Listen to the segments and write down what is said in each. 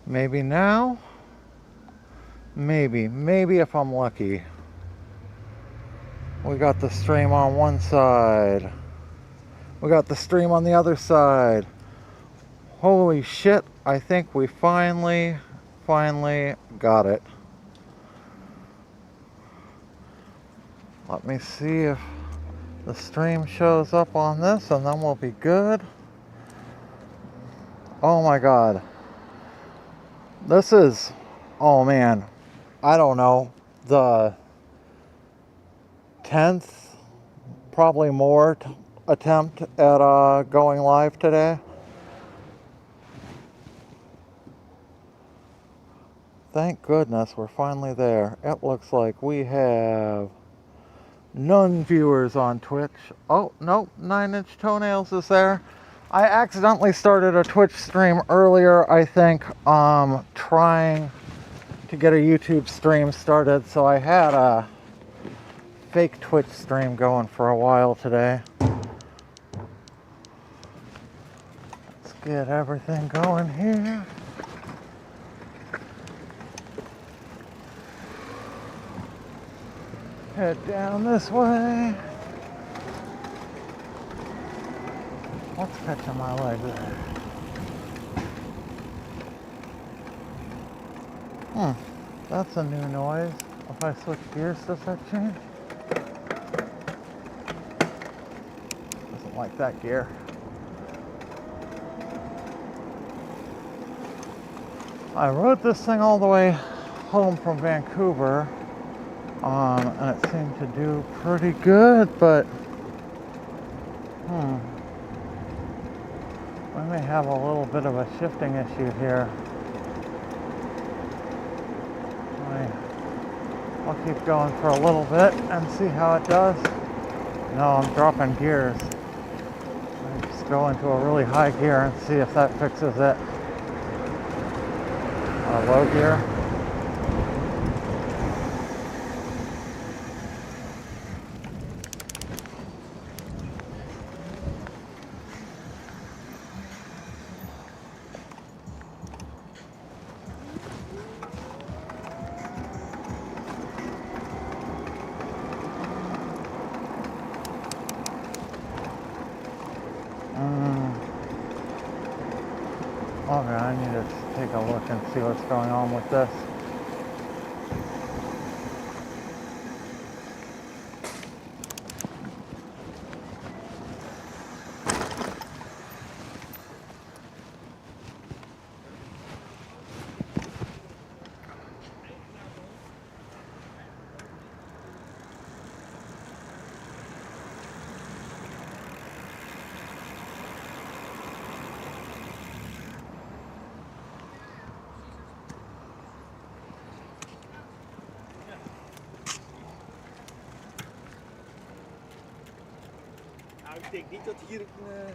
Maybe now? Maybe if I'm lucky. We got the stream on one side. We got the stream on the other side. Holy shit, I think we finally got it. Let me see if the stream shows up on this and then we'll be good. Oh my god. This is, oh man, I don't know, the 10th, probably more attempt at going live today. Thank goodness we're finally there. It looks like we have none viewers on Twitch. Oh, nope, 9 Inch Toenails is there. I accidentally started a Twitch stream earlier, I think, trying to get a YouTube stream started, so I had a fake Twitch stream going for a while today. Let's get everything going here. Head down this way. What's catching my leg there? That's a new noise. If I switch gears, does that change? Doesn't like that gear. I rode this thing all the way home from Vancouver, and it seemed to do pretty good, but we may have a little bit of a shifting issue here. I'll keep going for a little bit and see how it does. No, I'm dropping gears. I just go into a really high gear and see if that fixes it. A low gear. Okay, I need to take a look and see what's going on with this. Ik denk niet dat hier een...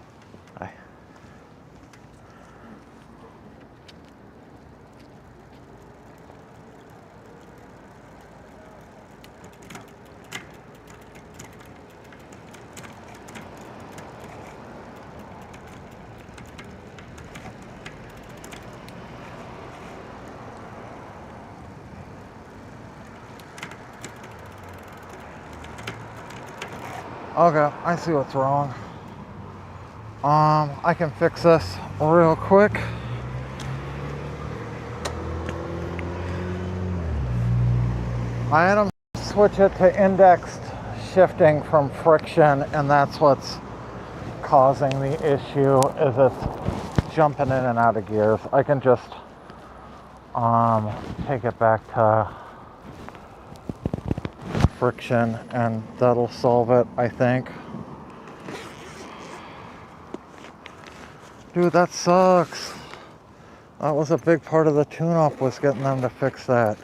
Okay, I see what's wrong. I can fix this real quick. I had them switch it to indexed shifting from friction, and that's what's causing the issue, is it's jumping in and out of gears. I can just take it back to friction and that'll solve it, I think. Dude, that sucks. That was a big part of the tune-up, was getting them to fix that.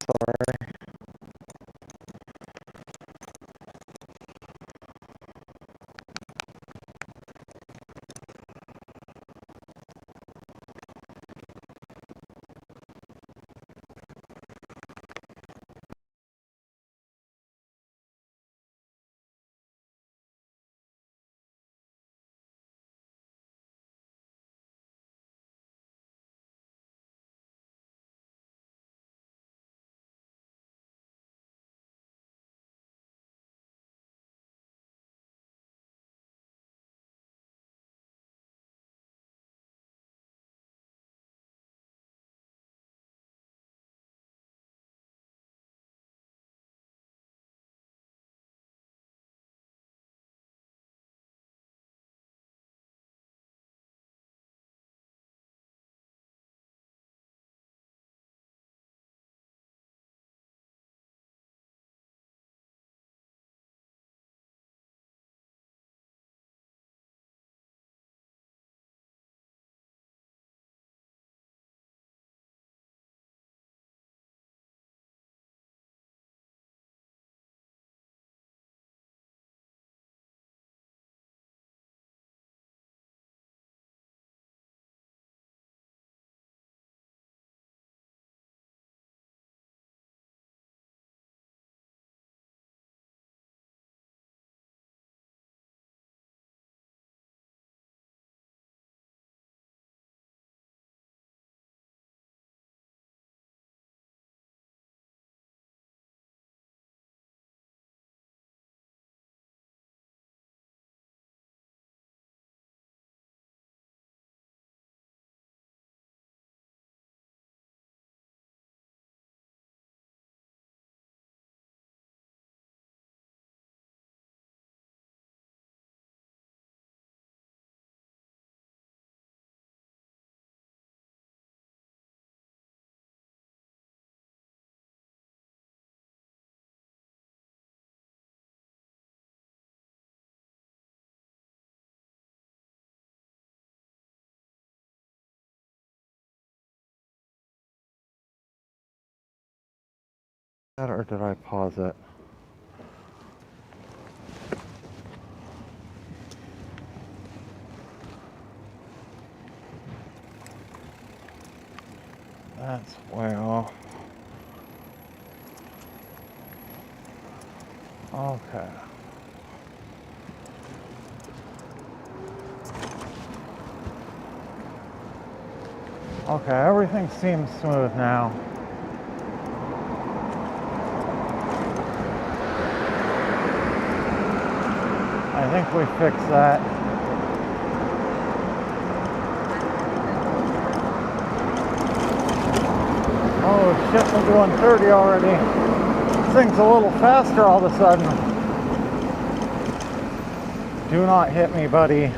sorry. Or did I pause it? That's way off. Okay. Okay, everything seems smooth now. I think we fixed that. Oh shit, we're doing 30 already. This thing's a little faster all of a sudden. Do not hit me, buddy.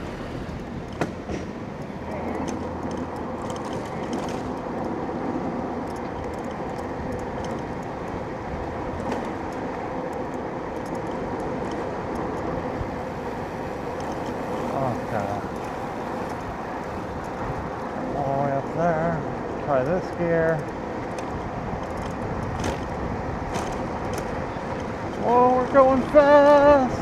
Try this gear. Whoa, we're going fast!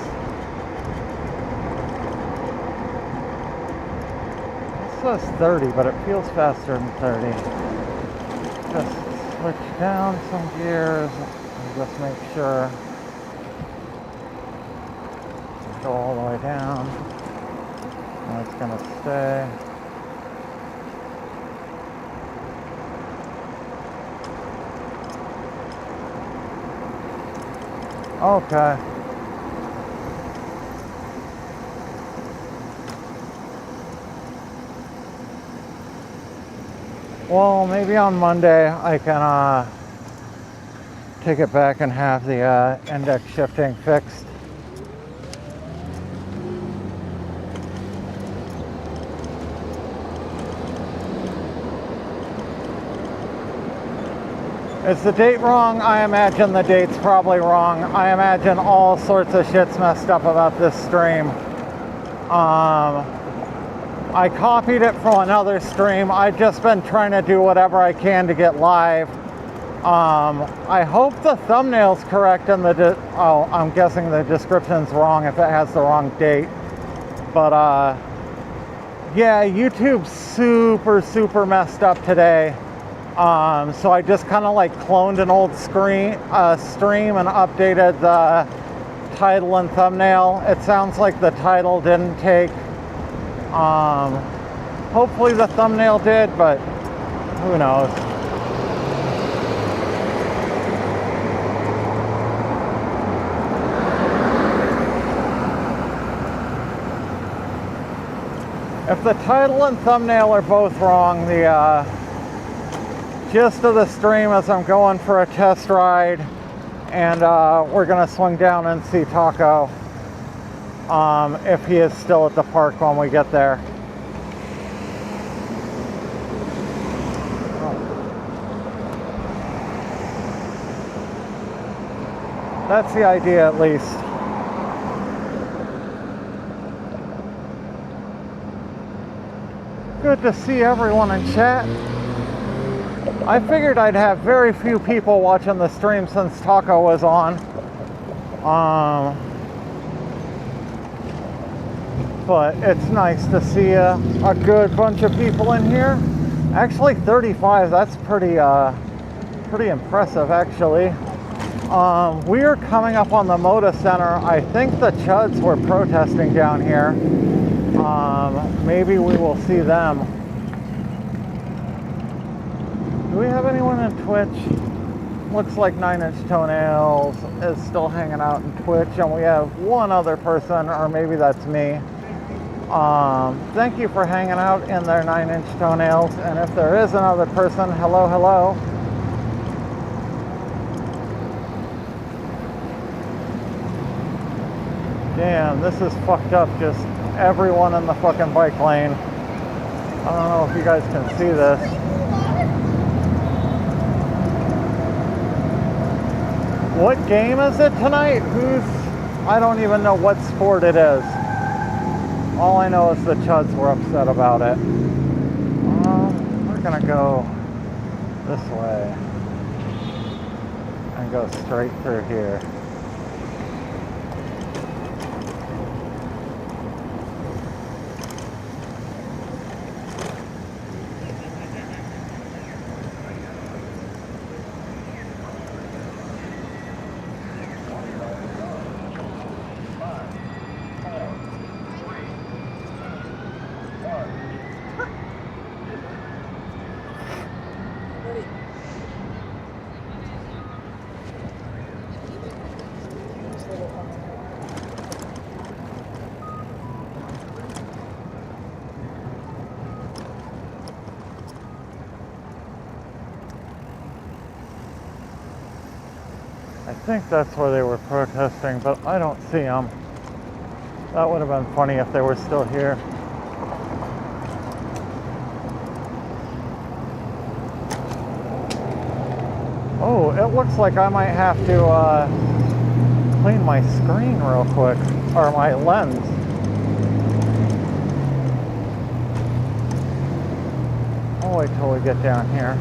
It says 30, but it feels faster than 30. Just switch down some gears and just make sure. Go all the way down. And it's gonna stay. Okay. Well, maybe on Monday I can take it back and have the index shifting fixed. Is the date wrong? I imagine the date's probably wrong. I imagine all sorts of shit's messed up about this stream. I copied it from another stream. I've just been trying to do whatever I can to get live. I hope the thumbnail's correct and oh, I'm guessing the description's wrong if it has the wrong date. But yeah, YouTube's super messed up today. So I just kind of like cloned an old stream and updated the title and thumbnail. It sounds like the title didn't take. Hopefully the thumbnail did, but who knows. If the title and thumbnail are both wrong, the gist of the stream is I'm going for a test ride, and we're gonna swing down and see Taco if he is still at the park when we get there. That's the idea, at least. Good to see everyone in chat. I figured I'd have very few people watching the stream since Taco was on. But it's nice to see a good bunch of people in here. Actually, 35, that's pretty impressive, actually. We are coming up on the Moda Center. I think the Chuds were protesting down here. Maybe we will see them. Do we have anyone in Twitch? Looks like 9 Inch Toenails is still hanging out in Twitch, and we have one other person, or maybe that's me. Thank you for hanging out in there, 9 Inch Toenails, and if there is another person, hello. Damn, this is fucked up, just everyone in the fucking bike lane. I don't know if you guys can see this. What game is it tonight? I don't even know what sport it is. All I know is the Chuds were upset about it. We're gonna go this way and go straight through here. I think that's where they were protesting, but I don't see them. That would have been funny if they were still here. Oh, it looks like I might have to clean my screen real quick, or my lens. I'll wait till we get down here.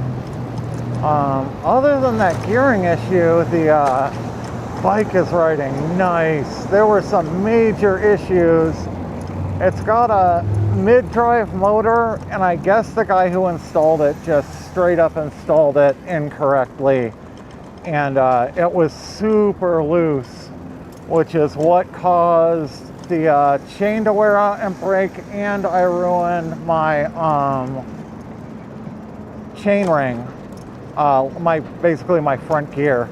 Other than that gearing issue, the bike is riding nice. There were some major issues. It's got a mid-drive motor, and I guess the guy who installed it just straight up installed it incorrectly. And it was super loose, which is what caused the chain to wear out and break, and I ruined my chain ring. Basically my front gear,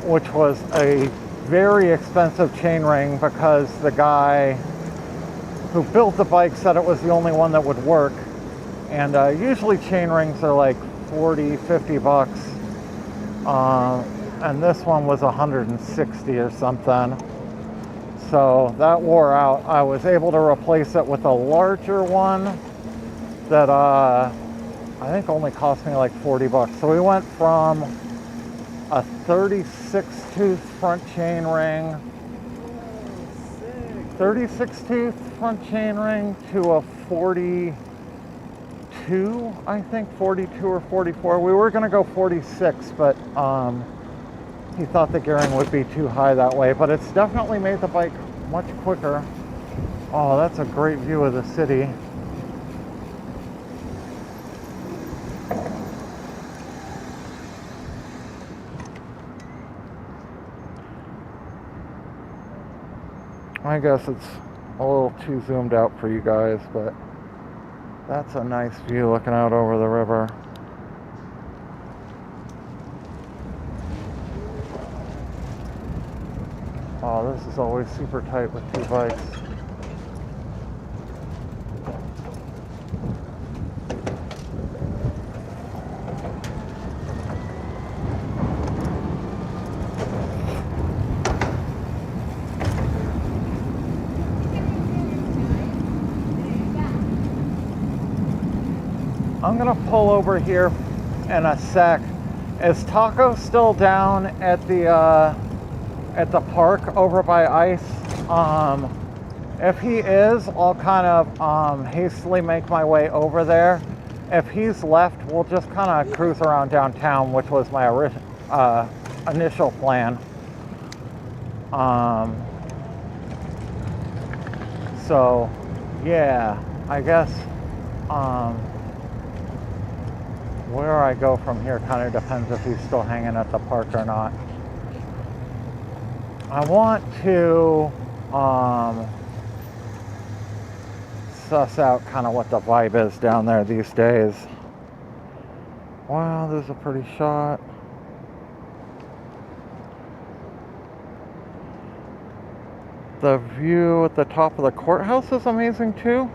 which was a very expensive chain ring because the guy who built the bike said it was the only one that would work. And usually chain rings are like 40, 50 bucks. And this one was 160 or something. So that wore out. I was able to replace it with a larger one that I think only cost me like 40 bucks. So we went from a 36 tooth front chain ring, 36 tooth front chain ring to a 42 42, I think, 42 or 44. We were going to go 46, but he thought the gearing would be too high that way. But it's definitely made the bike much quicker. Oh, that's a great view of the city. I guess it's a little too zoomed out for you guys, but that's a nice view looking out over the river. Oh, this is always super tight with two bikes. I'm gonna pull over here in a sec. Is Taco still down at the park over by I.C.E? If he is, I'll kind of hastily make my way over there. If he's left, we'll just kind of cruise around downtown, which was my initial plan. So yeah, I guess where I go from here kind of depends if he's still hanging at the park or not. I want to suss out kind of what the vibe is down there these days. Wow, there's a pretty shot. The view at the top of the courthouse is amazing too.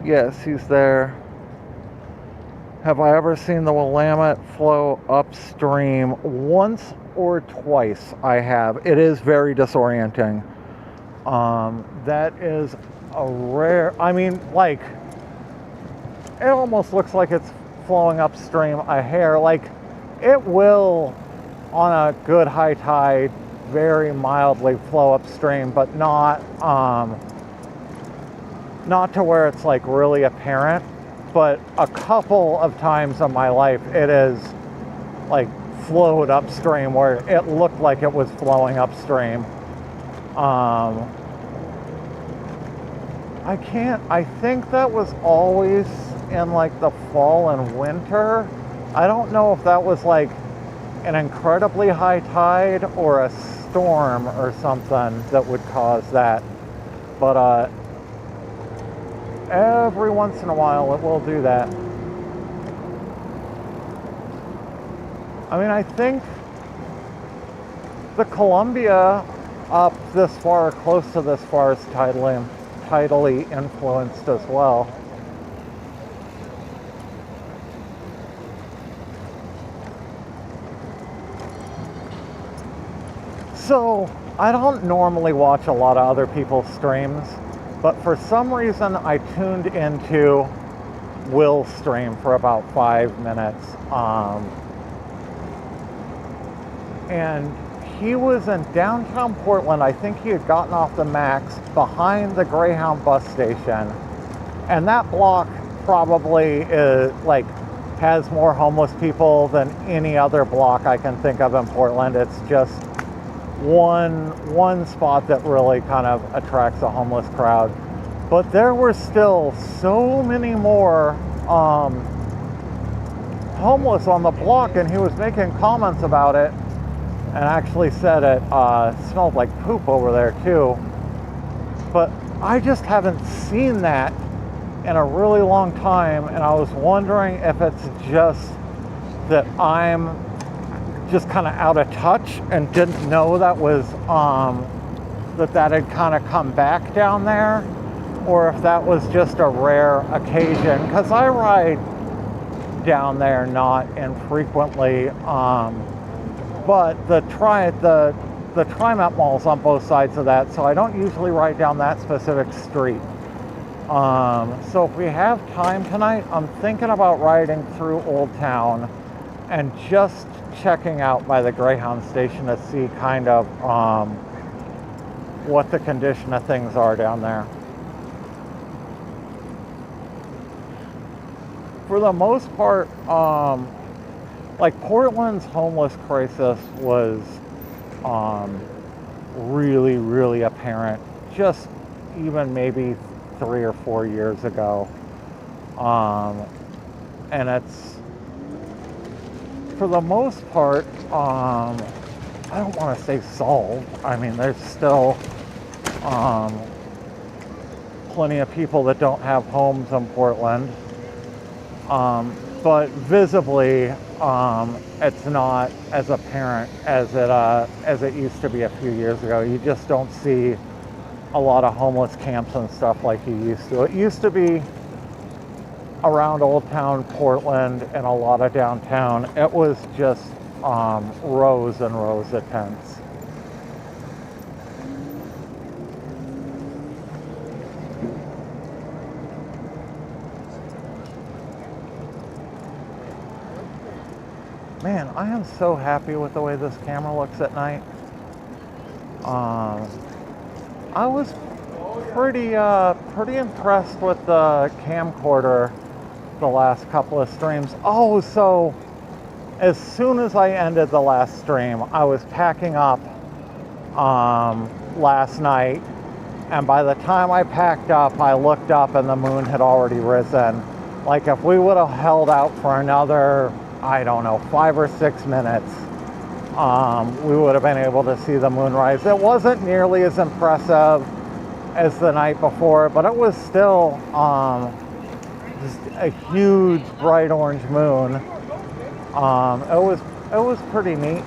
Yes, he's there. Have I ever seen the Willamette flow upstream? Once or twice I have. It is very disorienting. That is a rare, I mean, like, it almost looks like it's flowing upstream a hair. Like, it will, on a good high tide, very mildly flow upstream, but not to where it's like really apparent. But a couple of times in my life, it is like flowed upstream where it looked like it was flowing upstream. I think that was always in like the fall and winter. I don't know if that was like an incredibly high tide or a storm or something that would cause that. But every once in a while it will do that. I mean, I think the Columbia up this far, close to this far, is tidally influenced as well. So, I don't normally watch a lot of other people's streams, but for some reason I tuned into Will's stream for about 5 minutes. And he was in downtown Portland. I think he had gotten off the Max behind the Greyhound bus station. And that block probably is, like, has more homeless people than any other block I can think of in Portland. It's just one spot that really kind of attracts a homeless crowd. But there were still so many more homeless on the block, and he was making comments about it. And actually said it smelled like poop over there too. But I just haven't seen that in a really long time, and I was wondering if it's just that I'm just kind of out of touch and didn't know that was that had kind of come back down there, or if that was just a rare occasion, because I ride down there not infrequently. But the TriMet Mall's on both sides of that, so I don't usually ride down that specific street. So if we have time tonight, I'm thinking about riding through Old Town and just checking out by the Greyhound station to see kind of what the condition of things are down there. for the most part, like Portland's homeless crisis was really, really apparent just even maybe 3 or 4 years ago. And it's, for the most part, I don't want to say solved. I mean, there's still plenty of people that don't have homes in Portland. But visibly, it's not as apparent as it used to be a few years ago. You just don't see a lot of homeless camps and stuff like you used to. It used to be around Old Town Portland and a lot of downtown. It was just rows and rows of tents. Man, I am so happy with the way this camera looks at night. I was pretty impressed with the camcorder the last couple of streams. Oh, so as soon as I ended the last stream, I was packing up last night, and by the time I packed up, I looked up and the moon had already risen. Like, if we would have held out for another, I don't know, 5 or 6 minutes, we would have been able to see the moon rise. It wasn't nearly as impressive as the night before, but it was still just a huge bright orange moon. It was pretty neat.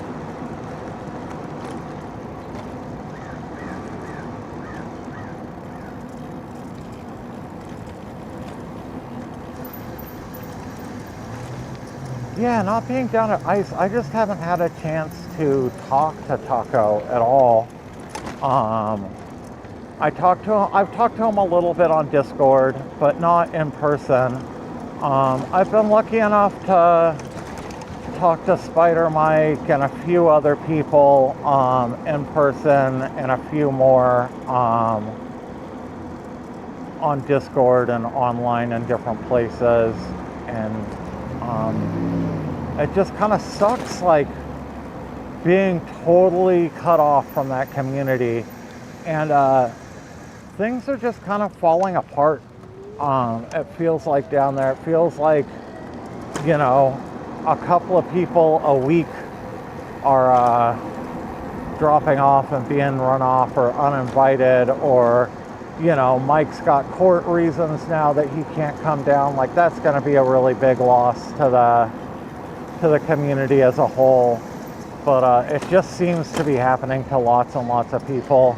Yeah, not being down at ICE, I just haven't had a chance to talk to Taco at all. I've talked to him a little bit on Discord, but not in person. I've been lucky enough to talk to Spider Mike and a few other people in person, and a few more on Discord and online in different places. And it just kind of sucks, like, being totally cut off from that community. And things are just kind of falling apart. It feels like down there. It feels like, you know, a couple of people a week are dropping off and being run off or uninvited, or, you know, Mike's got court reasons now that he can't come down. Like, that's going to be a really big loss to the community as a whole. But it just seems to be happening to lots and lots of people.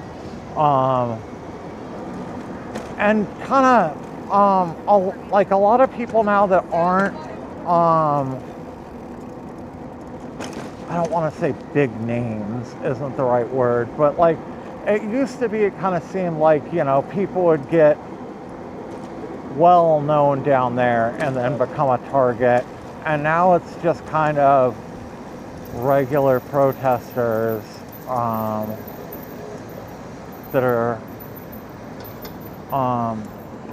And kind of like a lot of people now that aren't, I don't want to say big names, isn't the right word, but like, it used to be, it kind of seemed like, you know, people would get well known down there and then become a target. And now it's just kind of regular protesters that are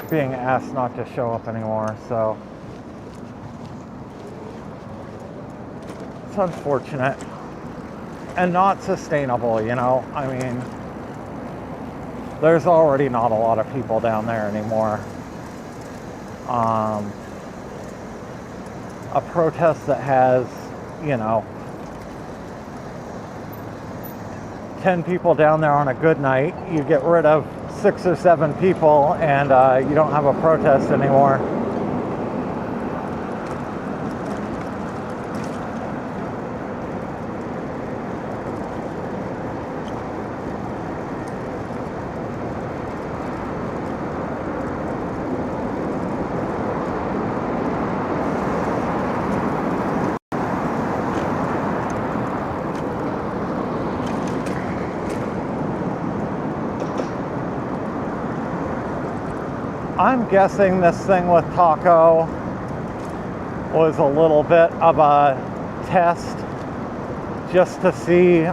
being asked not to show up anymore. So it's unfortunate and not sustainable, you know. I mean, there's already not a lot of people down there anymore. A protest that has, you know, 10 people down there on a good night, you get rid of 6 or 7 people and you don't have a protest anymore. I'm guessing this thing with Taco was a little bit of a test just to see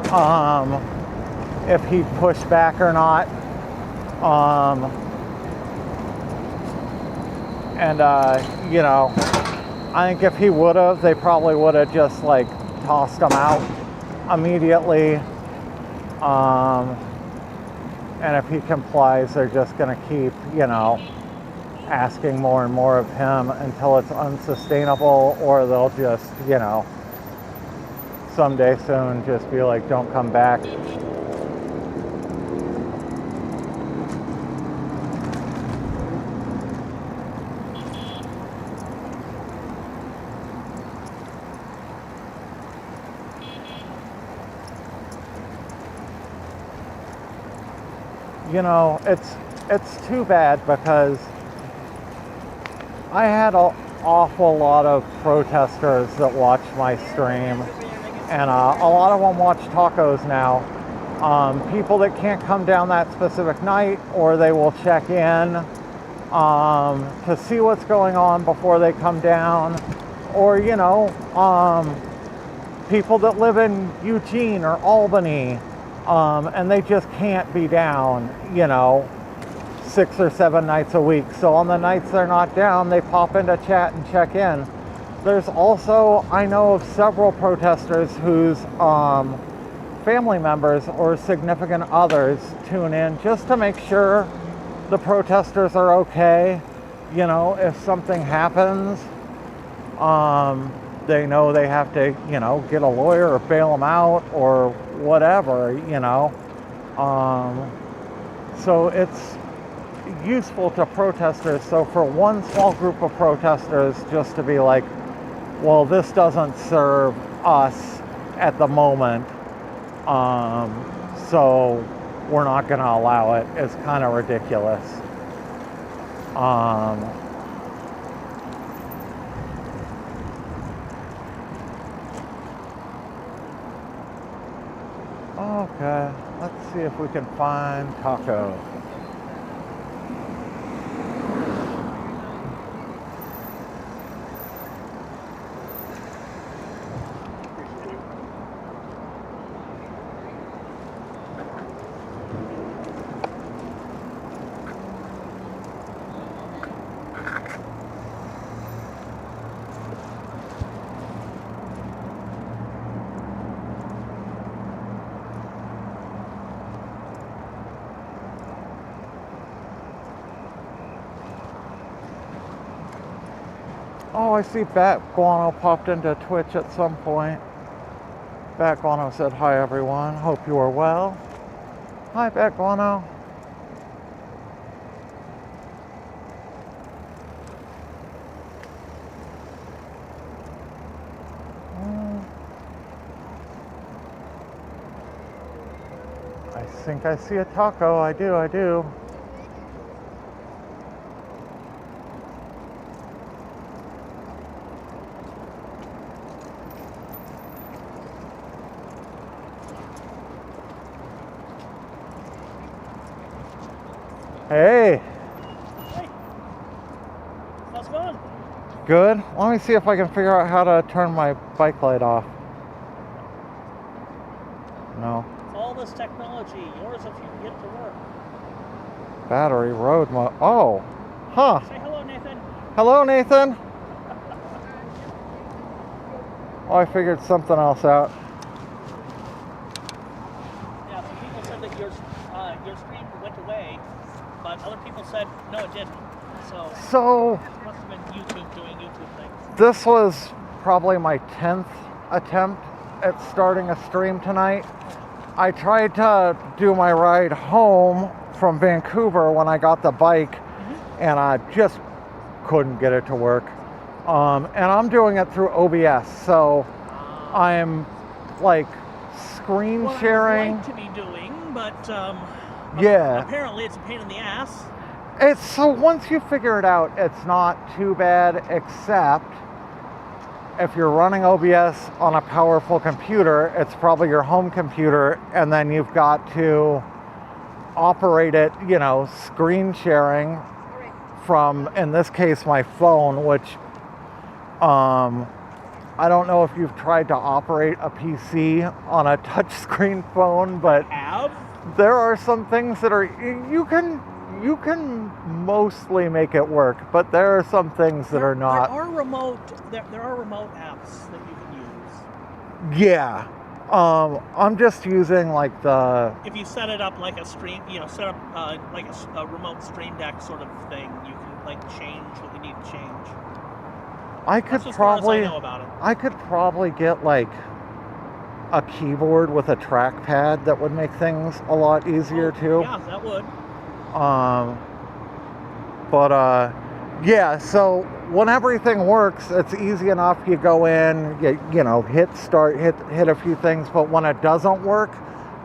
if he'd push back or not. You know, I think if he would have, they probably would have just like tossed him out immediately. And if he complies, they're just going to keep, you know, asking more and more of him until it's unsustainable, or they'll just, you know, someday soon just be like, don't come back. You know, it's too bad because I had an awful lot of protesters that watch my stream, and a lot of them watch tacos now. People that can't come down that specific night, or they will check in to see what's going on before they come down, or, you know, people that live in Eugene or Albany, and they just can't be down, you know, 6 or 7 nights a week. So on the nights they're not down, they pop into chat and check in. There's also, I know of several protesters whose family members or significant others tune in just to make sure the protesters are okay. You know, if something happens, they know they have to, you know, get a lawyer or bail them out or whatever, you know. So it's useful to protesters. So for one small group of protesters just to be like, well, this doesn't serve us at the moment, so we're not going to allow it, is kind of ridiculous. Okay, let's see if we can find Taco. Oh, I see Bat Guano popped into Twitch at some point. Bat Guano said, hi everyone, hope you are well. Hi Bat Guano. I think I see a taco, I do. Hey. Hey. How's it going? Good. Let me see if I can figure out how to turn my bike light off. No. All this technology, yours if you can get to work. Battery road mode. Oh. Huh. Say hello, Nathan. Hello, Nathan. Oh, I figured something else out. Yeah, some people said that your stream went away, but other people said no, it didn't. So it must have been YouTube doing YouTube things. This was probably my 10th attempt at starting a stream tonight. I tried to do my ride home from Vancouver when I got the bike, and I just couldn't get it to work. And I'm doing it through OBS, so I'm like screen sharing. I'd like to be doing, but yeah, apparently it's a pain in the ass. It's so once you figure it out, it's not too bad, except if you're running OBS on a powerful computer, it's probably your home computer, and then you've got to operate it, you know, screen sharing from, in this case, my phone, which I don't know if you've tried to operate a PC on a touchscreen phone, but there are some things that are, you you can mostly make it work, but there are some things that are not. There are remote apps that you can use. Yeah. I'm just using like the. If you set it up like a stream, set up like a remote stream deck sort of thing, you can like change what you need to change. I could That's as probably. far as I know about it. I could probably get like a keyboard with a trackpad that would make things a lot easier too. Yeah, that would. Yeah, so when everything works, it's easy enough. You go in, hit start, hit a few things, but when it doesn't work,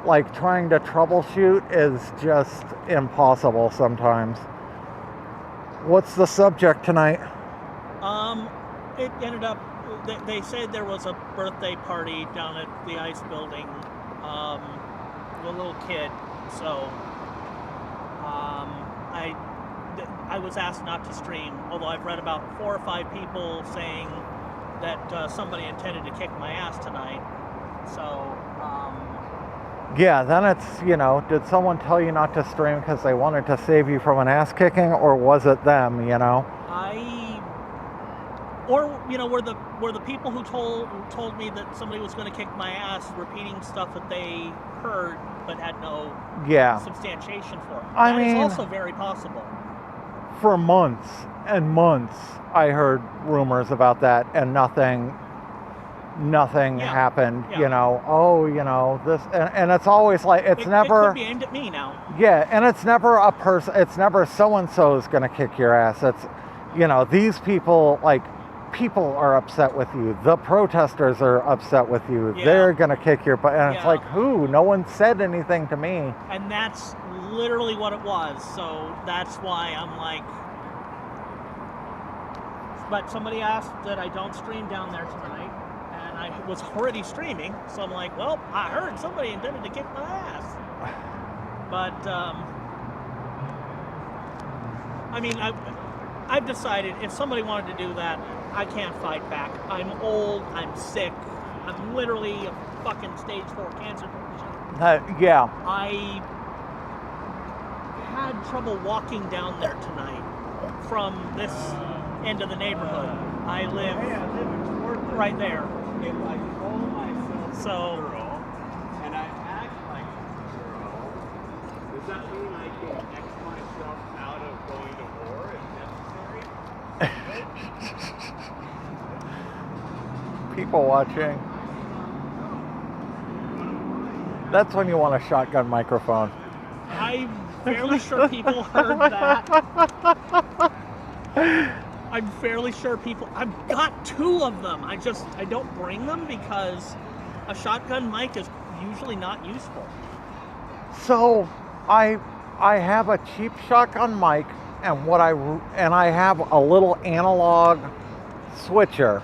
like trying to troubleshoot is just impossible sometimes. What's the subject tonight? It ended up, they said there was a birthday party down at the ICE building, with a little kid, so I was asked not to stream, although I've read about 4 or 5 people saying that somebody intended to kick my ass tonight. So, yeah, then it's, did someone tell you not to stream because they wanted to save you from an ass kicking, or was it them, were the people who told me that somebody was going to kick my ass repeating stuff that they heard but had no substantiation for it. That is also very possible. For months and months, I heard rumors about that, and nothing happened. Yeah. This, and it's always like it could be aimed at me now. Yeah, and it's never a person. It's never so and so is going to kick your ass. It's these people people are upset with you. The protesters are upset with you. Yeah. They're going to kick your butt. And it's like, who? No one said anything to me. And that's literally what it was. So that's why I'm like, but somebody asked that I don't stream down there tonight, and I was already streaming. So I'm like, well, I heard somebody intended to kick my ass. But, I've decided if somebody wanted to do that, I can't fight back. I'm old, I'm sick, I'm literally a fucking stage 4 cancer patient. Yeah. I had trouble walking down there tonight from this end of the neighborhood. I live right there. If I call myself So, girl and I act like a girl, does that mean I can X myself out of going to war if necessary? People watching. That's when you want a shotgun microphone. I'm fairly sure people heard that. I'm fairly sure I've got 2 of them. I don't bring them because a shotgun mic is usually not useful. So I have a cheap shotgun mic, and I have a little analog switcher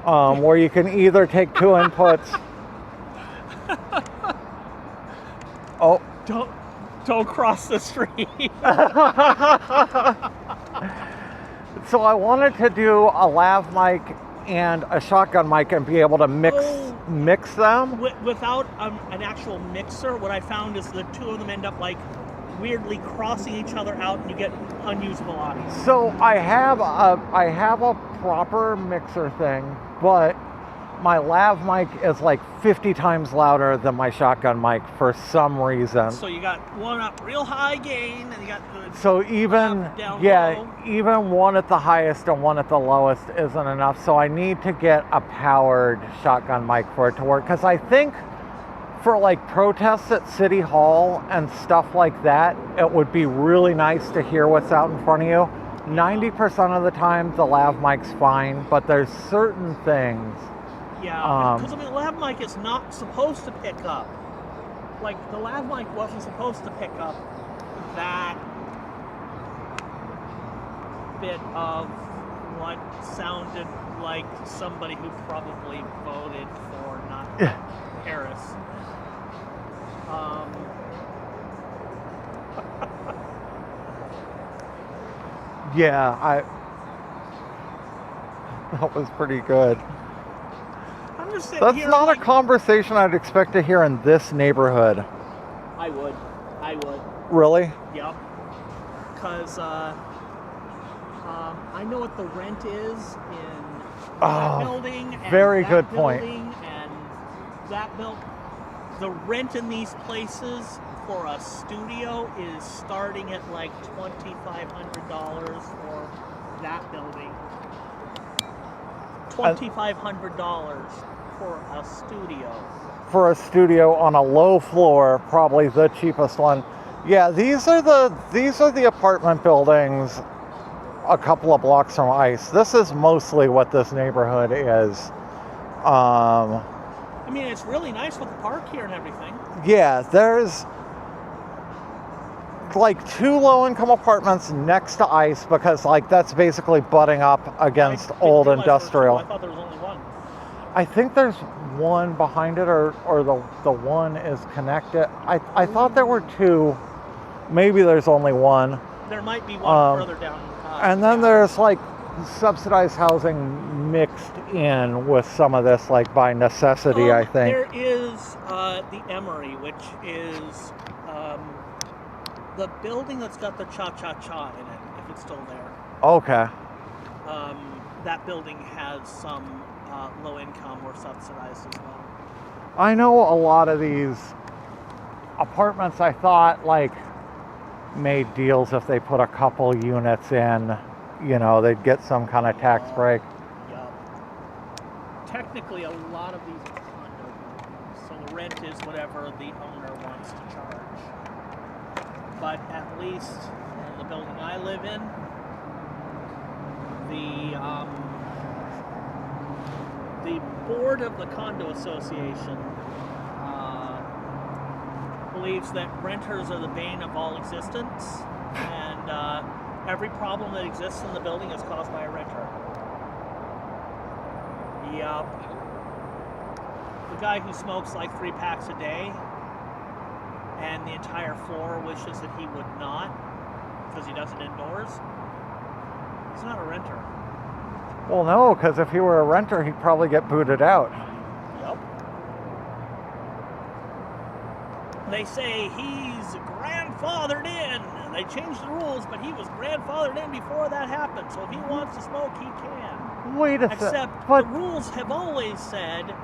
where you can either take 2 inputs. Oh, don't cross the street. So I wanted to do a lav mic and a shotgun mic and be able to mix them. Without an actual mixer, what I found is the 2 of them end up like weirdly crossing each other out, and you get unusable audio. So I have a proper mixer thing, but my lav mic is like 50 times louder than my shotgun mic for some reason. So you got one up real high gain, and you got the so even down low. Even one at the highest and one at the lowest isn't enough. So I need to get a powered shotgun mic for it to work, because I think for like protests at City Hall and stuff like that, it would be really nice to hear what's out in front of you. 90% of the time the lav mic's fine, but there's certain things. Yeah, because the lav mic is not supposed to pick up. Like, the lav mic wasn't supposed to pick up that bit of what sounded like somebody who probably voted for not Harris. Yeah, that was pretty good. I'm just sitting That's here not like, a conversation I'd expect to hear in this neighborhood. I would. Really? Yep. because I know what the rent is in Oh, that building. And very that good point. building and that the rent in these places for a studio is starting at like $2,500 for that building. $2,500 for a studio. For a studio on a low floor, probably the cheapest one. Yeah, these are the apartment buildings a couple of blocks from ICE. This is mostly what this neighborhood is. I mean, it's really nice with the park here and everything. Yeah, there's like 2 low-income apartments next to ICE because like that's basically butting up against old industrial. I thought there was only one. I think there's one behind it, or the one is connected. I thought there were 2. Maybe there's only one. There might be one further down. And then there's like subsidized housing mixed in with some of this, like by necessity, I think. There is the Emery, which is the building that's got the cha-cha-cha in it, if it's still there. Okay. That building has some low income or subsidized as well. I know a lot of these apartments, I thought, like, made deals if they put a couple units in, you know, they'd get some kind of tax break. Yeah. Technically, a lot of these are condo buildings, so the rent is whatever the owner wants to charge. But at least in the building I live in, the board of the condo association believes that renters are the bane of all existence, and every problem that exists in the building is caused by a renter. Yep. The guy who smokes like 3 packs a day and the entire floor wishes that he would not because he does it indoors, he's not a renter. Well, no, because if he were a renter, he'd probably get booted out. Yep. They say he's grandfathered in. They changed the rules, but he was grandfathered in before that happened. So if he wants to smoke, he can. Wait a second. Except the rules have always said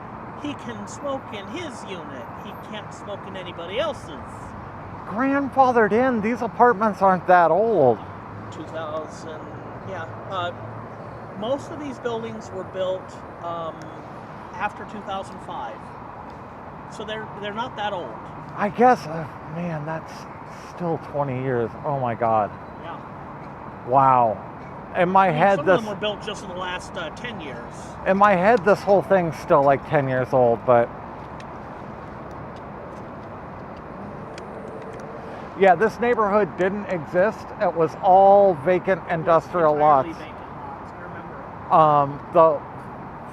he can smoke in his unit. He can't smoke in anybody else's. Grandfathered in? These apartments aren't that old. 2000, yeah. Most of these buildings were built after 2005. So they're not that old. I guess, man, that's still 20 years. Oh my God. Yeah. Wow. In my head, some of them were built just in the last 10 years. In my head, this whole thing's still like 10 years old, but yeah, this neighborhood didn't exist. It was all vacant industrial lots. Vacant lots. I remember.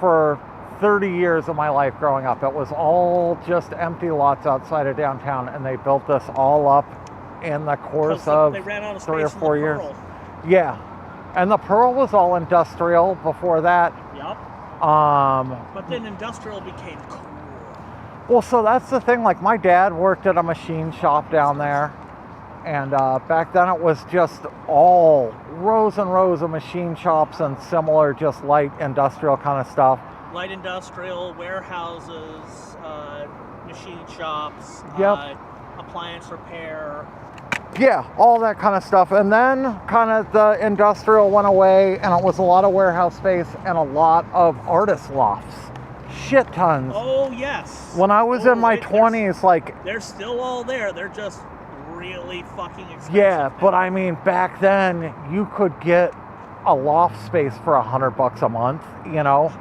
For 30 years of my life growing up, it was all just empty lots outside of downtown, and they built this all up in the course of they ran out of 3 or space 4 in the years. Pearl. Yeah, and the Pearl was all industrial before that. Yep. But then industrial became cool. Well, so that's the thing. Like, my dad worked at a machine shop down there, and back then it was just all rows and rows of machine shops and similar, just light industrial kind of stuff. Light industrial, warehouses, machine shops, Yep. appliance repair. Yeah, all that kind of stuff. And then kind of the industrial went away, and it was a lot of warehouse space and a lot of artist lofts. Shit tons. Oh, yes. When I was in my 20s, like... They're still all there. They're just really fucking expensive. Yeah, but I mean, back then, you could get a loft space for $100 a month, you know?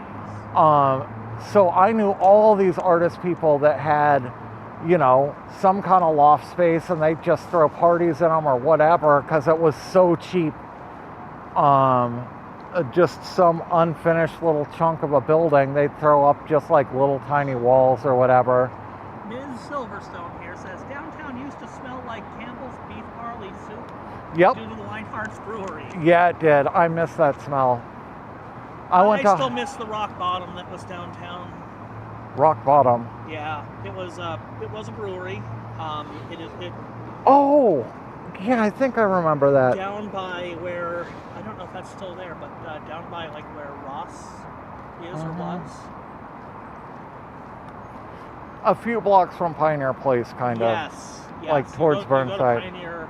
So I knew all these artist people that had, you know, some kind of loft space, and they'd just throw parties in them or whatever because it was so cheap. Just some unfinished little chunk of a building, they'd throw up just like little tiny walls or whatever. Ms. Silverstone here says downtown used to smell like Campbell's beef barley soup. Yep. Due to the Linehart's Brewery. Yeah, it did. I miss that smell. I still miss the Rock Bottom that was downtown. Rock Bottom. Yeah, it was a brewery. Oh, Yeah, I think I remember that. Down by where, I don't know if that's still there, but down by like where Ross is or was. A few blocks from Pioneer Place, kind of. Yes. Like You towards go to Burnside. Pioneer,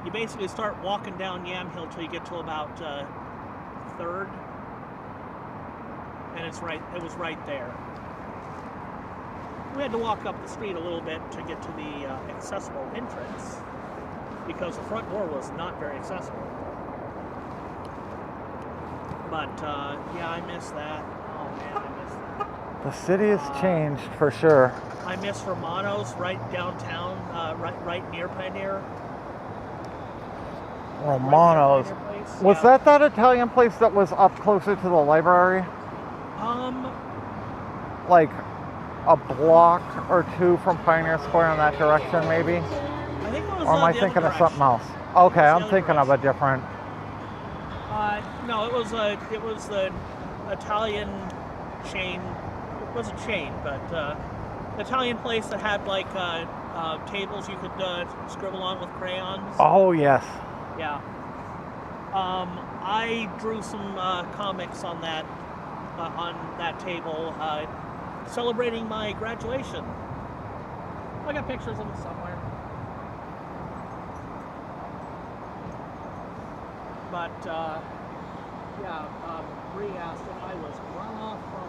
you basically start walking down Yam Hill till you get to about 3rd, and it was right there. We had to walk up the street a little bit to get to the accessible entrance because the front door was not very accessible. But yeah, I miss that. Oh man, I miss that. The city has changed for sure. I miss Romano's right downtown, right near Pioneer. Romano's. Right near Pioneer Place. Was that Italian place that was up closer to the library? Like a block or two from Pioneer Square in that direction, maybe? I think it was. Or am I the thinking other of something else? Okay, I'm thinking of a different. No, it was the Italian chain. It was a chain, but Italian place that had like tables you could scribble on with crayons. Oh yes. Yeah. I drew some comics on that table, celebrating my graduation. I got pictures of them somewhere. But yeah, Bree asked if I was run off from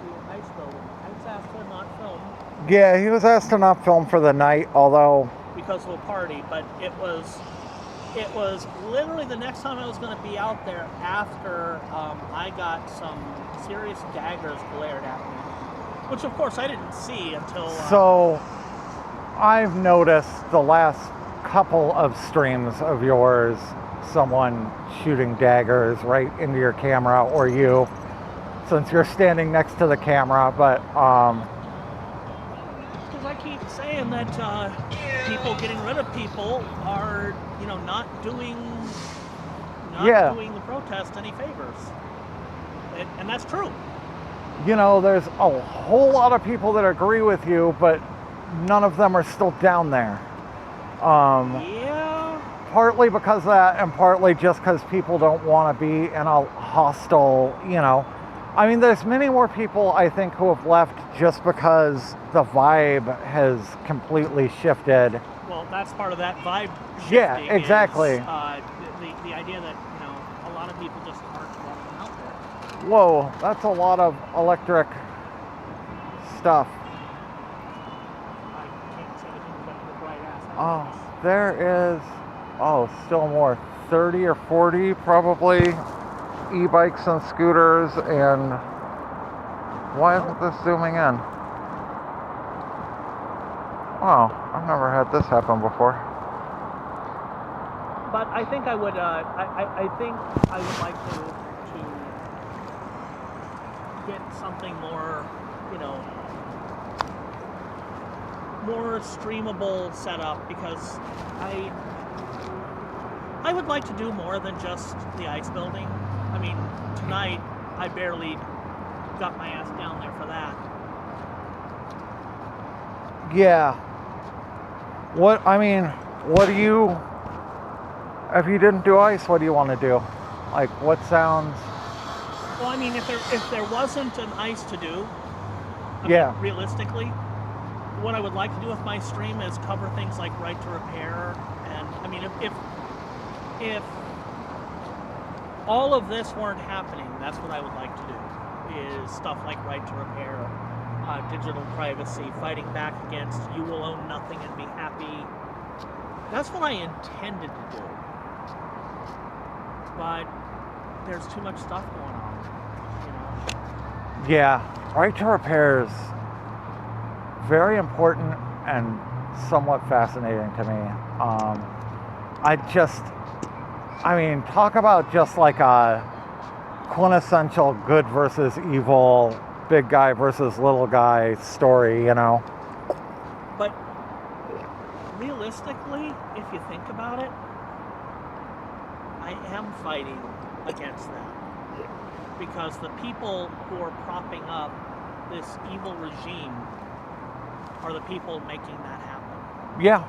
the ice building. I was asked to not film. Yeah, he was asked to not film for the night, although because of a party, but it was literally the next time I was going to be out there after I got some serious daggers glared at me, which of course I didn't see until. So, I've noticed the last couple of streams of yours, someone shooting daggers right into your camera or you, since you're standing next to the camera, but because I keep saying that people getting rid of people are, not doing the protest any favors, and that's true. There's a whole lot of people that agree with you, but none of them are still down there. Yeah. Partly because of that, and partly just because people don't want to be in a hostile, I mean, there's many more people, I think, who have left just because the vibe has completely shifted. Well, that's part of that vibe shifting. Yeah, exactly. Is, the idea that, a lot of people just aren't walking out there. Whoa, that's a lot of electric stuff. I can't see anything but the bright ass. Oh, there is, still more. 30 or 40 probably e-bikes and scooters, and why isn't this zooming in? Wow, I've never had this happen before. But I think I would. I think I would like to get something more, more streamable setup, because I would like to do more than just the ice building. I mean, tonight I barely got my ass down there for that. Yeah. What do you, if you didn't do ice, what do you want to do? Like, what sounds? Well, I mean, if there wasn't an ice to do, Yeah. realistically, what I would like to do with my stream is cover things like right to repair, and I mean, if all of this weren't happening, that's what I would like to do, is stuff like right to repair, digital privacy, fighting back against you will own nothing and be happy. That's what I intended to do. But there's too much stuff going on, Yeah, right to repair is very important and somewhat fascinating to me. Talk about just like a quintessential good versus evil, big guy versus little guy story, But realistically, if you think about it, I am fighting against that. Because the people who are propping up this evil regime are the people making that happen. Yeah.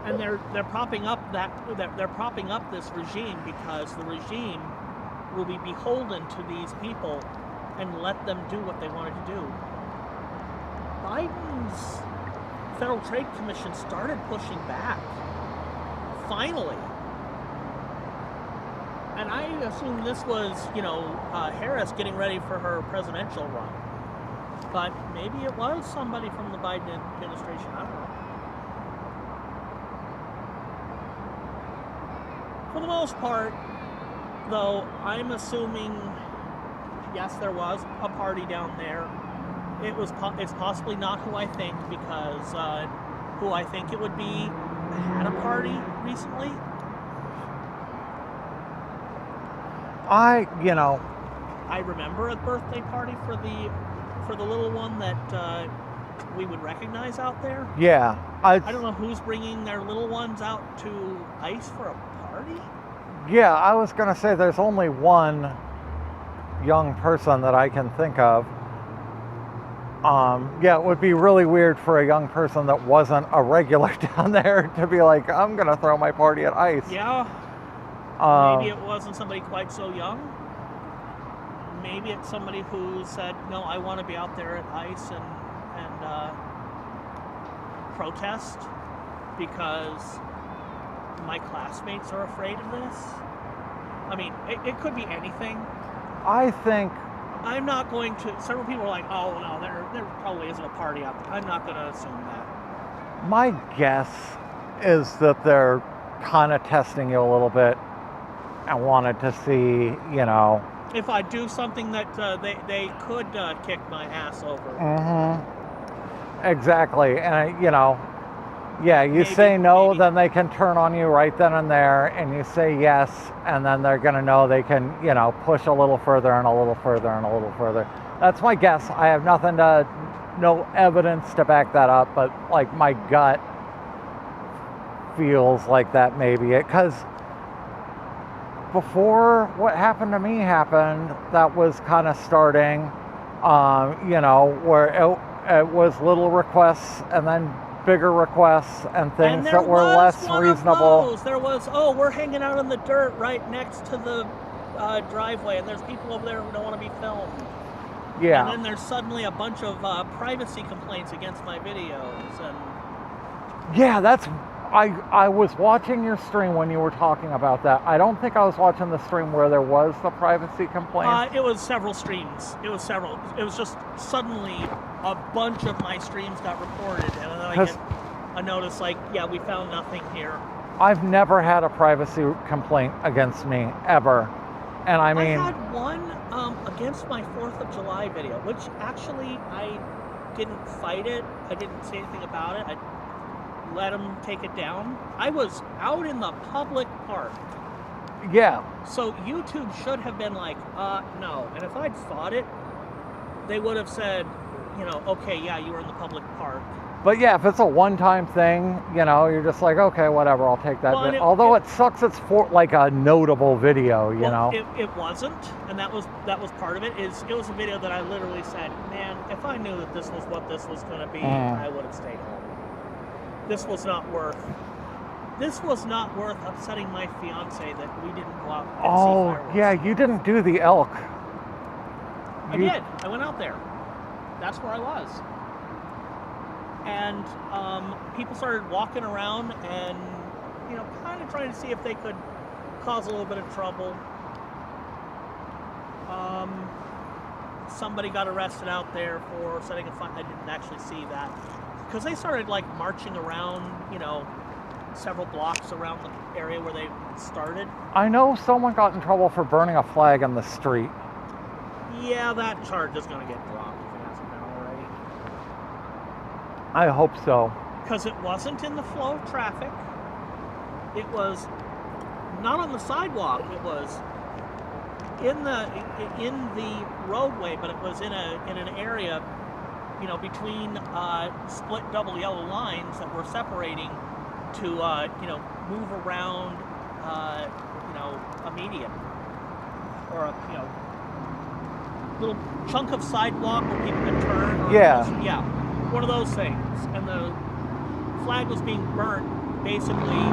And they're propping up they're propping up this regime because the regime will be beholden to these people and let them do what they wanted to do. Biden's Federal Trade Commission started pushing back. Finally. And I assume this was, Harris getting ready for her presidential run. But maybe it was somebody from the Biden administration. I don't know. For the most part, though, I'm assuming, yes, there was a party down there. It's possibly not who I think, because who I think it would be had a party recently. I remember a birthday party for the little one that we would recognize out there. Yeah. I don't know who's bringing their little ones out to ICE for a party. Yeah, I was going to say there's only one young person that I can think of. Yeah, it would be really weird for a young person that wasn't a regular down there to be like, I'm going to throw my party at ICE. Yeah. Maybe it wasn't somebody quite so young. Maybe it's somebody who said, no, I want to be out there at ICE and protest because my classmates are afraid of this. I mean, it could be anything. I think... I'm not going to... Several people are like, oh, no, there probably isn't a party out there. I'm not going to assume that. My guess is that they're kind of testing you a little bit and wanted to see, if I do something that they could kick my ass over. Mm-hmm. Exactly. And, yeah, you Maybe, say no, maybe. then they can turn on you right then and there, and you say yes, and then they're going to know they can, push a little further and a little further and a little further. That's my guess. I have no evidence to back that up, but, like, my gut feels like that may be it. Because before what happened to me happened, that was kind of starting, where it was little requests and then bigger requests and things that were less reasonable. There was, we're hanging out in the dirt right next to the driveway, and there's people over there who don't want to be filmed. Yeah. And then there's suddenly a bunch of privacy complaints against my videos. And yeah, that's... I was watching your stream when you were talking about that. I don't think I was watching the stream where there was the privacy complaint. It was several streams. It was just suddenly a bunch of my streams got reported, and then I get a notice like, yeah, we found nothing here. I've never had a privacy complaint against me, ever. And I mean... I had one against my 4th of July video, which actually I didn't fight it. I didn't say anything about it. I let them take it down. I was out in the public park. Yeah. So YouTube should have been like, no. And if I'd fought it, they would have said, okay, yeah, you were in the public park. But yeah, if it's a one-time thing, you're just like, okay, whatever, I'll take that bit. Although it sucks, it's for like a notable video, you know. It wasn't, and that was part of it. It was a video that I literally said, man, if I knew that this was what this was going to be, I would have stayed home. This was not worth upsetting my fiance that we didn't go out and see fireworks. Yeah, you didn't do the elk. I did. I went out there. That's where I was. And people started walking around and, kind of trying to see if they could cause a little bit of trouble. Somebody got arrested out there for setting a fire. I didn't actually see that. Because they started, marching around, several blocks around the area where they started. I know someone got in trouble for burning a flag in the street. Yeah, that charge is going to get dropped if it hasn't been already. I hope so. Because it wasn't in the flow of traffic. It was not on the sidewalk. It was in the roadway, but it was in an area, between split double yellow lines that were separating to move around a median or a little chunk of sidewalk where people could turn. Yeah. Yeah, one of those things. And the flag was being burnt basically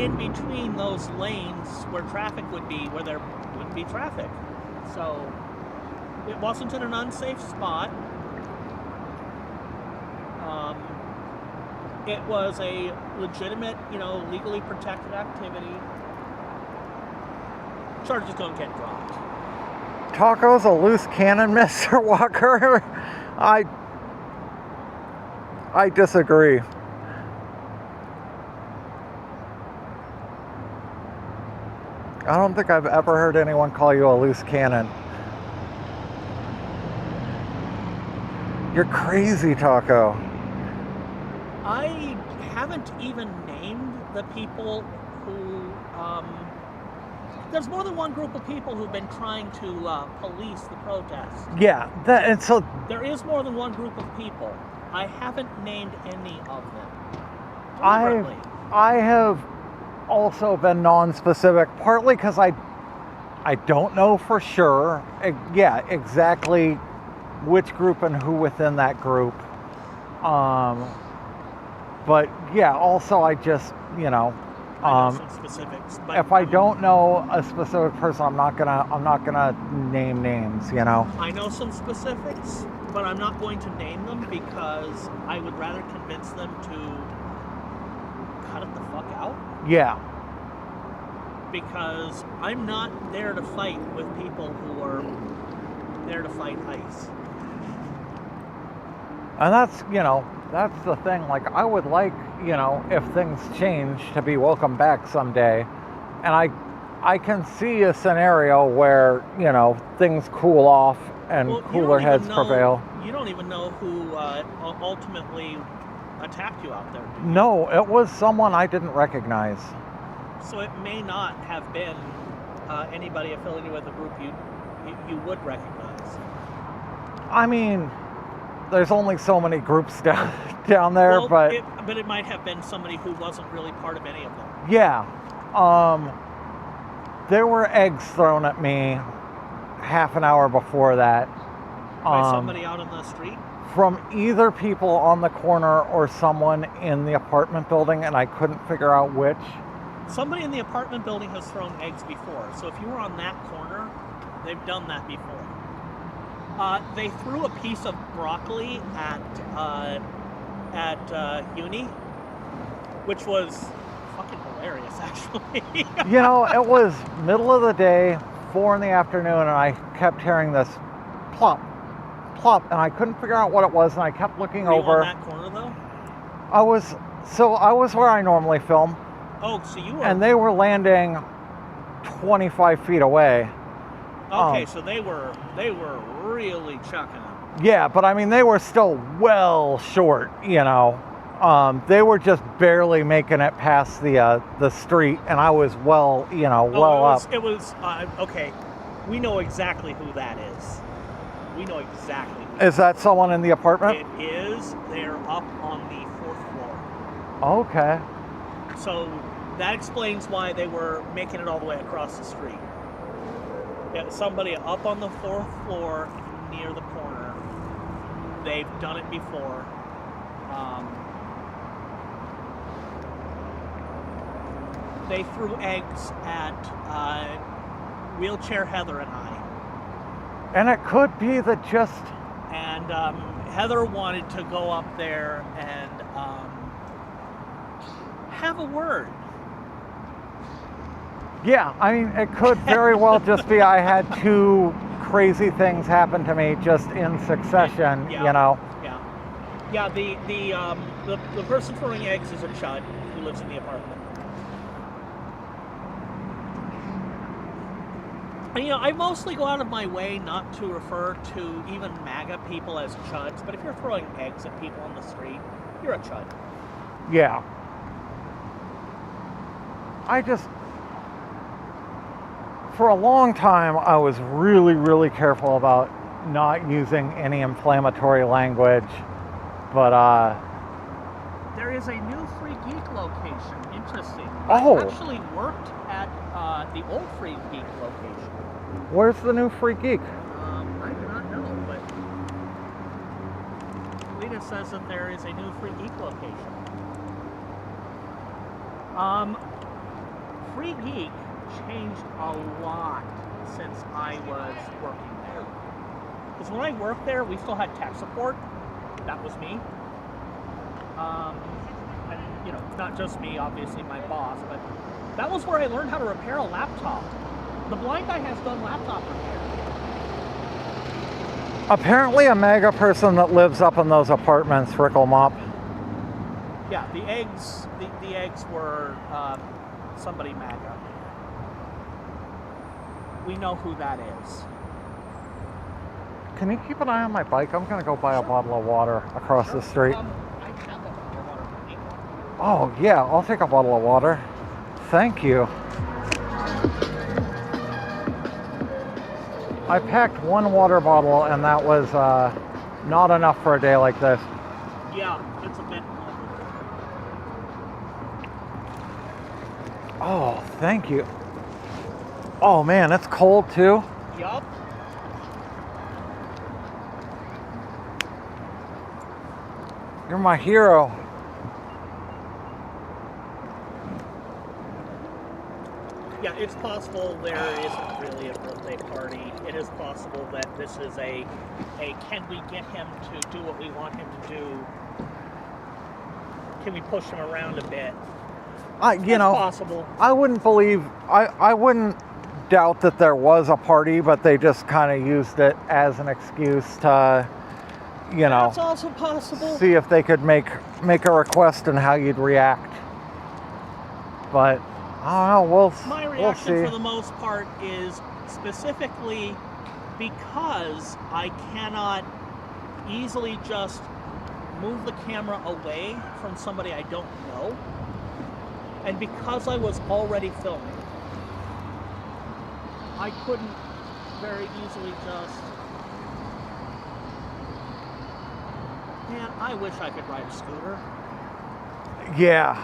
in between those lanes where traffic would be, where there wouldn't be traffic. So it wasn't in an unsafe spot. It was a legitimate, legally protected activity. Charges don't get dropped. Taco's a loose cannon, Mr. Walker. I disagree. I don't think I've ever heard anyone call you a loose cannon. You're crazy, Taco. I haven't even named the people who, there's more than one group of people who've been trying to police the protest. Yeah, and so... There is more than one group of people. I haven't named any of them. I have also been non-specific, partly because I don't know for sure, exactly which group and who within that group. But yeah, also I just, I know some specifics, but if I don't know a specific person, I'm not gonna name names, I know some specifics, but I'm not going to name them because I would rather convince them to cut it the fuck out. Yeah. Because I'm not there to fight with people who are there to fight ICE. And that's the thing. Like, I would like, if things change, to be welcome back someday. And I can see a scenario where, things cool off and cooler heads prevail. You don't even know who ultimately attacked you out there, do you? No, it was someone I didn't recognize. So it may not have been anybody affiliated with a group you would recognize. I mean, there's only so many groups down there, well, but it might have been somebody who wasn't really part of any of them. Yeah. There were eggs thrown at me half an hour before that. By somebody out on the street? From either people on the corner or someone in the apartment building, and I couldn't figure out which. Somebody in the apartment building has thrown eggs before, so if you were on that corner, they've done that before. They threw a piece of broccoli at Uni, which was fucking hilarious, actually. It was middle of the day, 4 in the afternoon, and I kept hearing this plop, plop, and I couldn't figure out what it was, and I kept looking over. Were you on that corner, though? I was where I normally film. Oh, so you were... And they were landing 25 feet away. Okay, so they were really chucking them. Yeah, but I mean, they were still well short, They were just barely making it past the street, and I was well up. It was okay. We know exactly who that is. We know exactly who Is that someone in the apartment? It is. They're up on the 4th floor. Okay. So that explains why they were making it all the way across the street. Yeah, somebody up on the 4th floor near the corner. They've done it before. They threw eggs at Wheelchair Heather and I. And it could be that just... And Heather wanted to go up there and have a word. Yeah, I mean, it could very well just be I had 2 crazy things happen to me just in succession, Yeah, the person throwing eggs is a chud who lives in the apartment. And, I mostly go out of my way not to refer to even MAGA people as chuds, but if you're throwing eggs at people on the street, you're a chud. Yeah. For a long time, I was really, really careful about not using any inflammatory language, but there is a new Free Geek location. Interesting. Oh. I actually worked at the old Free Geek location. Where's the new Free Geek? I do not know, but Lita says that there is a new Free Geek location. Free Geek changed a lot since I was working there. Because when I worked there, we still had tech support. That was me. And, you know, not just me, obviously my boss, but that was where I learned how to repair a laptop. The blind guy has done laptop repair. Apparently a MAGA person that lives up in those apartments, Rickle Mop. Yeah, the eggs were somebody MAGA. We know who that is. Can you keep an eye on my bike? I'm gonna go buy a bottle of water across the street. I have a bottle of water for me. Oh yeah, I'll take a bottle of water. Thank you. I packed one water bottle and that was not enough for a day like this. Yeah, it's a bit. Oh, thank you. Oh man, it's cold too. Yup. You're my hero. Yeah, it's possible there isn't really a birthday party. It is possible that this is a can we get him to do what we want him to do? Can we push him around a bit? You know, possible. I wouldn't doubt that there was a party, but they just kind of used it as an excuse to, you know, That's also possible. see if they could make a request and how you'd react. But I don't know. My we'll reaction see. for the most part is specifically because I cannot easily just move the camera away from somebody I don't know, and because I was already filming, I couldn't very easily just. Man, I wish I could ride a scooter. Yeah.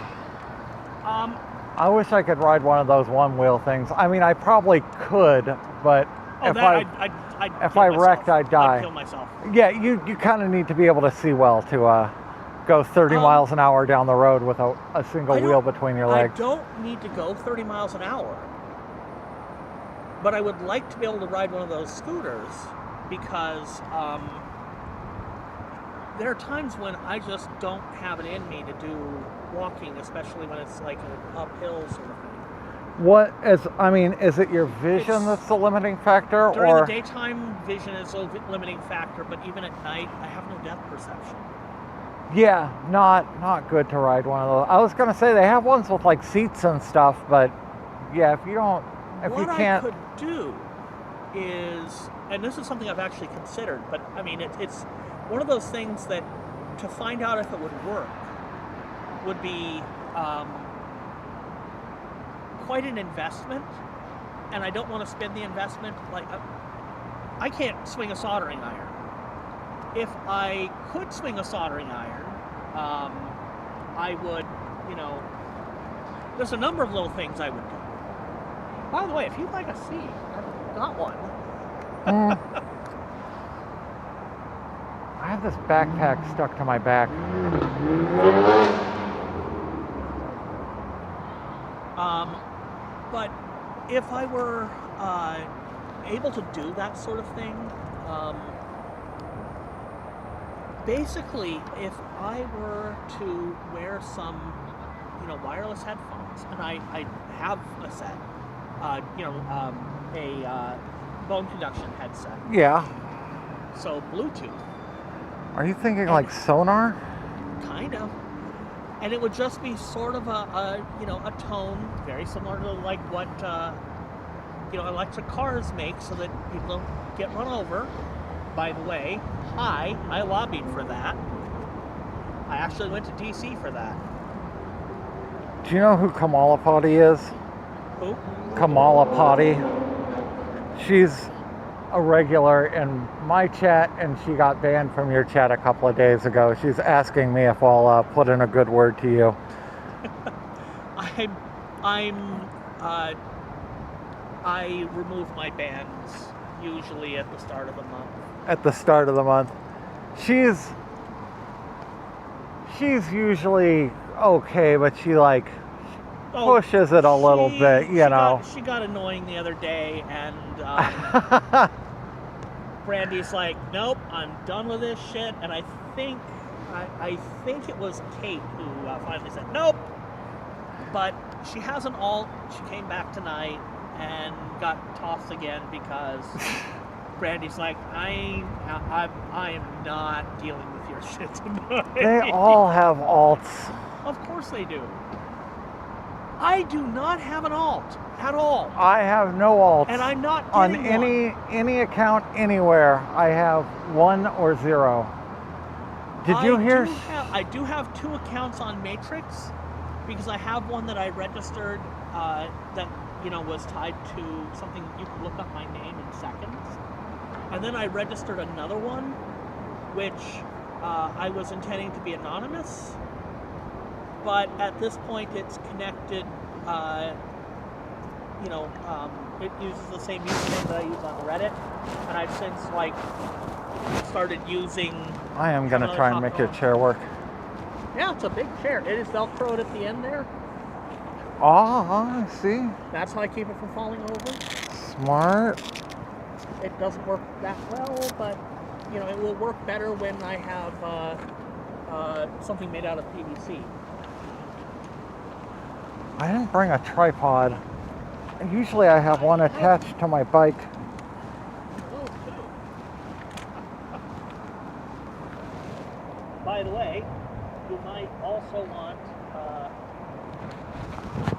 I wish I could ride one of those one-wheel things. I mean, I probably could, but if I wrecked, I'd die. I'd kill myself. Yeah, you kind of need to be able to see well to go 30 miles an hour down the road with a single wheel between your legs. I don't need to go 30 miles an hour, but I would like to be able to ride one of those scooters because there are times when I just don't have it in me to do walking, especially when it's like an uphill sort of thing. Is it your vision that's the limiting factor? During the daytime, vision is a limiting factor, but even at night, I have no depth perception. Yeah, not good to ride one of those. I was gonna say they have ones with like seats and stuff, but yeah, if you can't. What I could do is, and this is something I've actually considered, but I mean, it's one of those things that to find out if it would work would be quite an investment, and I don't want to spend the investment. Like, I can't swing a soldering iron. If I could swing a soldering iron, I would, you know, there's a number of little things I would do. By the way, if you'd like a seat, I've got one. I have this backpack stuck to my back. But if I were able to do that sort of thing, basically, if I were to wear some, you know, wireless headphones, and I have a set, a bone conduction headset. Yeah. So Bluetooth. Are you thinking like sonar? Kind of. And it would just be sort of a tone very similar to like what electric cars make, so that people don't get run over. By the way, I lobbied for that. I actually went to DC for that. Do you know who Kamala Potty is? Who? Kamala Potty. She's a regular in my chat, and she got banned from your chat a couple of days ago. She's asking me if I'll put in a good word to you. I remove my bans usually at the start of the month. At the start of the month. She's usually okay, but pushes it a little bit, you know. She got annoying the other day, and Brandy's like, nope, I'm done with this shit. And I think it was Kate who finally said nope. But she hasn't all. She came back tonight and got tossed again because Brandy's like, I am not dealing with your shit tonight. They all have alts. Of course they do. I do not have an alt at all. I have no alts. And I'm not on getting any account anywhere. I have 1 or 0. Did you hear? I do have 2 accounts on Matrix because I have one that I registered that was tied to something. You can look up my name in seconds, and then I registered another one, which I was intending to be anonymous. But at this point, it's connected. It uses the same username that I use on Reddit, and I've since started using. I am gonna try and make your chair work. Yeah, it's a big chair. It is Velcroed at the end there. I see. That's how I keep it from falling over. Smart. It doesn't work that well, but it will work better when I have something made out of PVC. I didn't bring a tripod. Usually I have one attached to my bike. By the way, you might also want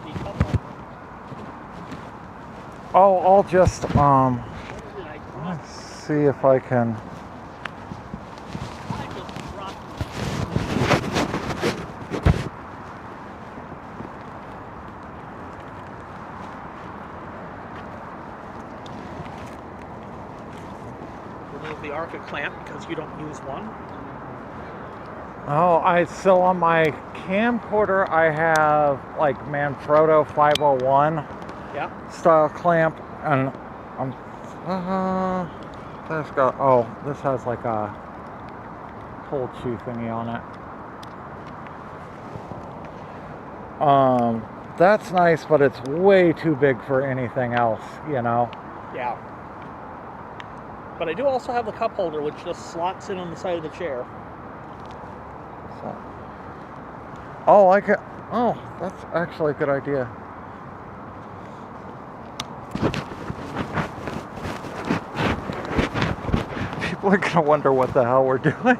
the couple. Oh, I'll just let's see if I can. I just dropped remove the Arca clamp because you don't use one. Oh, so on my camcorder I have like Manfrotto 501 style clamp, and this has like a pull shoe thingy on it. That's nice, but it's way too big for anything else, Yeah. But I do also have the cup holder, which just slots in on the side of the chair. Oh, that's actually a good idea. People are gonna wonder what the hell we're doing.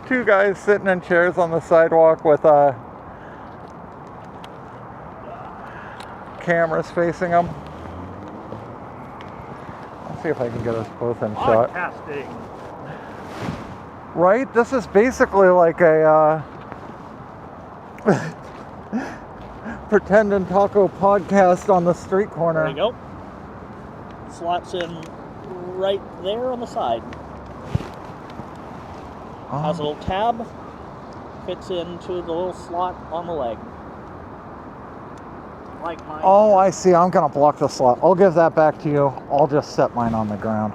2 guys sitting in chairs on the sidewalk with cameras facing them. Let's see if I can get us both in shot. Podcasting. Right? This is basically like a PretendMedia podcast on the street corner. There you go. Slots in right there on the side. Has a little tab. Fits into the little slot on the leg. Like mine. Oh, I see. I'm going to block the slot. I'll give that back to you. I'll just set mine on the ground.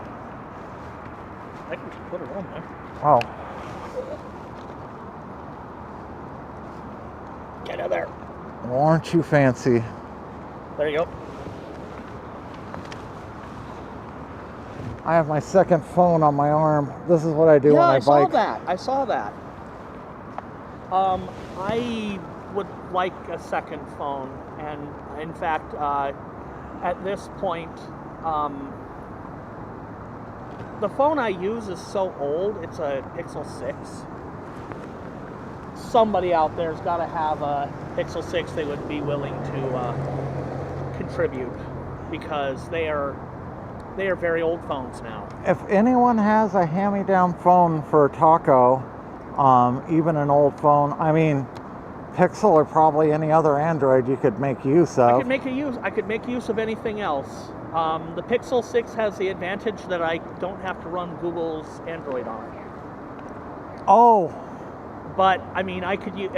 I can just put it on there. Oh. Get out there. Well, aren't you fancy? There you go. I have my second phone on my arm. This is what I do when I bike. I saw that. I would like a second phone, and in fact, at this point, the phone I use is so old. It's a Pixel 6. Somebody out there's got to have a Pixel 6 they would be willing to contribute, because they are very old phones now. If anyone has a hand-me-down phone for Taco, even an old phone, I mean, Pixel or probably any other Android you could make use of. I could make use of anything else. The Pixel 6 has the advantage that I don't have to run Google's Android on it. Oh. But I mean, I could use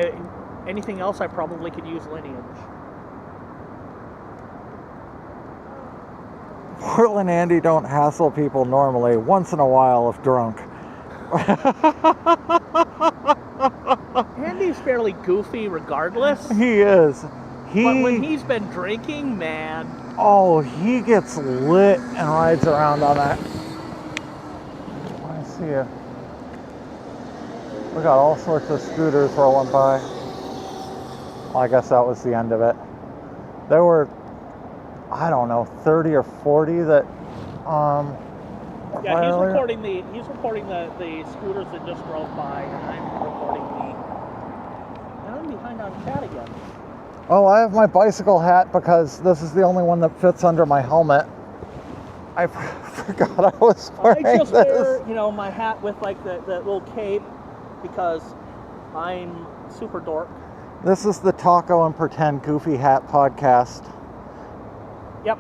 anything else. I probably could use Lineage. Portland Andy don't hassle people normally. Once in a while, if drunk. Andy Andy's fairly goofy regardless. He is. But when he's been drinking, man. Oh, he gets lit and rides around on that. I see you. We got all sorts of scooters rolling by. Well, I guess that was the end of it. There were, I don't know, 30 or 40 that yeah, he's recording the scooters that just drove by, and I'm recording and I'm behind on chat again. Oh, I have my bicycle hat because this is the only one that fits under my helmet. I forgot I was wearing I just this. wear, my hat with like the little cape because I'm super dork. This is the Taco and Pretend Goofy Hat podcast. Yep.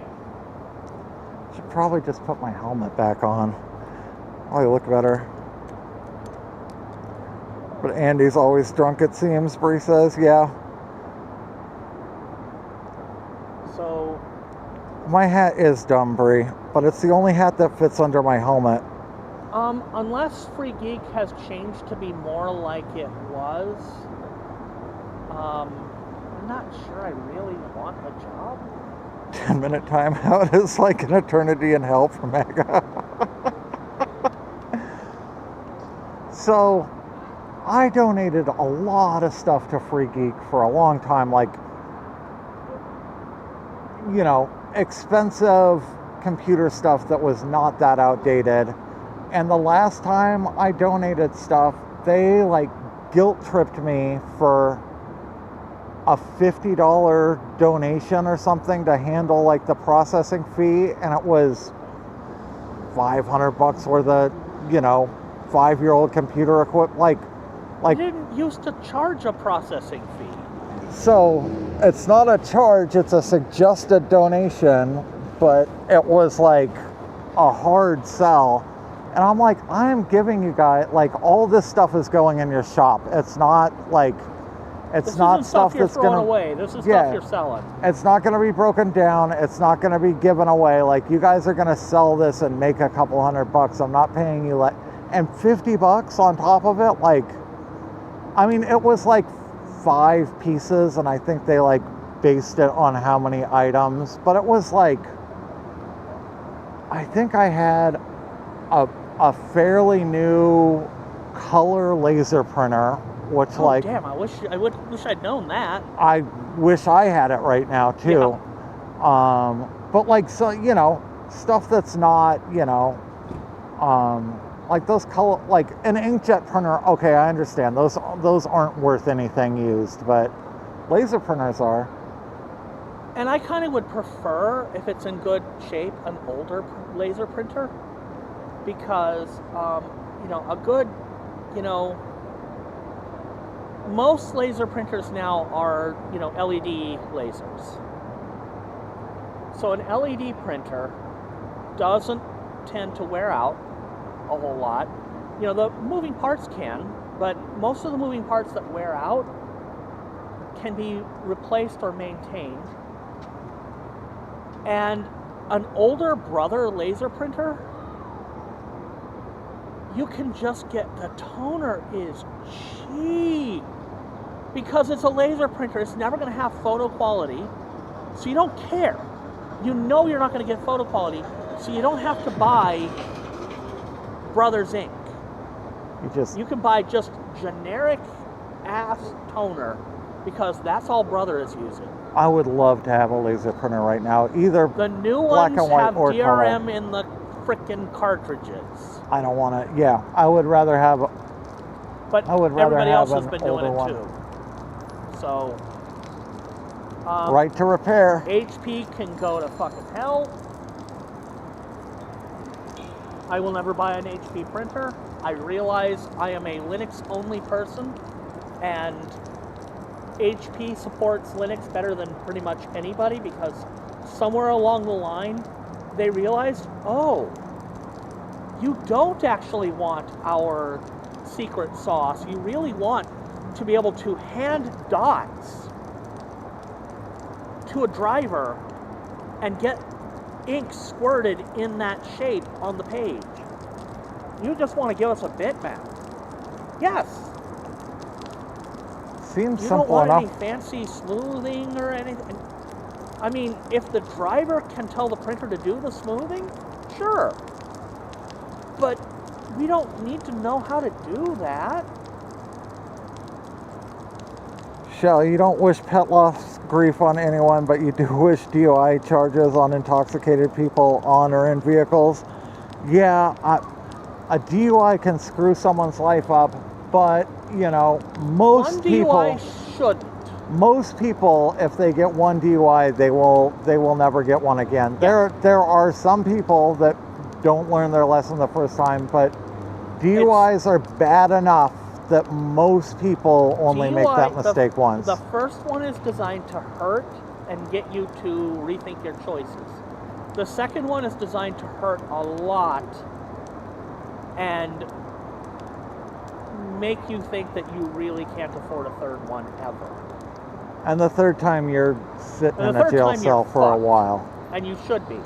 Should probably just put my helmet back on. Probably look better. But Andy's always drunk, it seems, Bree says. Yeah. So... My hat is dumb, Bree, but it's the only hat that fits under my helmet. Unless Free Geek has changed to be more like it was, I'm not sure I really want the job. 10-minute timeout is like an eternity in hell for Mega. So, I donated a lot of stuff to Free Geek for a long time, like, expensive computer stuff that was not that outdated. And the last time I donated stuff, they guilt tripped me for a $50 donation or something to handle the processing fee, and it was $500 worth of 5-year-old computer equipment. You didn't used to charge a processing fee. So it's not a charge, it's a suggested donation, but it was a hard sell. And I'm like, I'm giving you guys, all this stuff is going in your shop. It's not it's not stuff you're that's throwing gonna away. This is stuff you're selling. It's not gonna be broken down. It's not gonna be given away. You guys are gonna sell this and make a couple $100. I'm not paying you and $50 on top of it. It was 5 pieces, and I think they based it on how many items. But it was I think I had a fairly new color laser printer, which damn, I wish I'd known that. I wish I had it right now too. Yeah. But stuff that's not, those color, an inkjet printer. Okay, I understand. Those aren't worth anything used, but laser printers are. And I kind of would prefer, if it's in good shape, an older laser printer, because a good, most laser printers now are LED lasers. So an LED printer doesn't tend to wear out a whole lot. The moving parts can, but most of the moving parts that wear out can be replaced or maintained. And an older brother laser printer, you can just get, the toner is cheap because it's a laser printer. It's never going to have photo quality, so you don't care. You're not going to get photo quality, so you don't have to buy Brother's ink. You can buy just generic ass toner because that's all Brother is using. I would love to have a laser printer right now, either the new black ones and white have or DRM color. in the frickin' cartridges. I don't want to. Yeah, I would rather have. But everybody else has been doing it too. So. Right to repair. HP can go to fucking hell. I will never buy an HP printer. I realize I am a Linux only person, and HP supports Linux better than pretty much anybody because somewhere along the line they realized, oh, you don't actually want our secret sauce. You really want to be able to hand dots to a driver and get ink squirted in that shape on the page. You just want to give us a bitmap. Yes. seems You don't simple want enough. any fancy smoothing or anything. I mean, if the driver can tell the printer to do the smoothing, sure. But we don't need to know how to do that. Shell, you don't wish pet loss grief on anyone, but you do wish DUI charges on intoxicated people on or in vehicles. Yeah, a DUI can screw someone's life up, but, you know, most One DUI people... shouldn't. Most people, if they get one DUI, they will never get one again. Yeah. There are some people that don't learn their lesson the first time, but DUIs are bad enough that most people only make that mistake once. The first one is designed to hurt and get you to rethink your choices. The second one is designed to hurt a lot and make you think that you really can't afford a third one ever. And the third time you're sitting in a jail cell for a while. And you should be.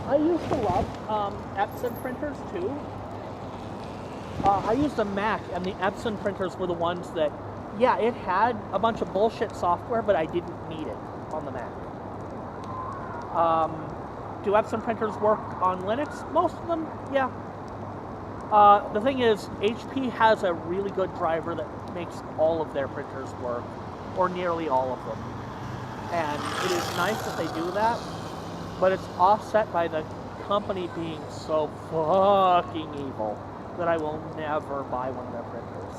I used to love Epson printers too. I used a Mac, and the Epson printers were the ones that, yeah, it had a bunch of bullshit software, but I didn't need it on the Mac. Do Epson printers work on Linux? Most of them, yeah. The thing is, HP has a really good driver that makes all of their printers work, or nearly all of them. And it is nice that they do that, but it's offset by the company being so fucking evil that I will never buy one of their printers.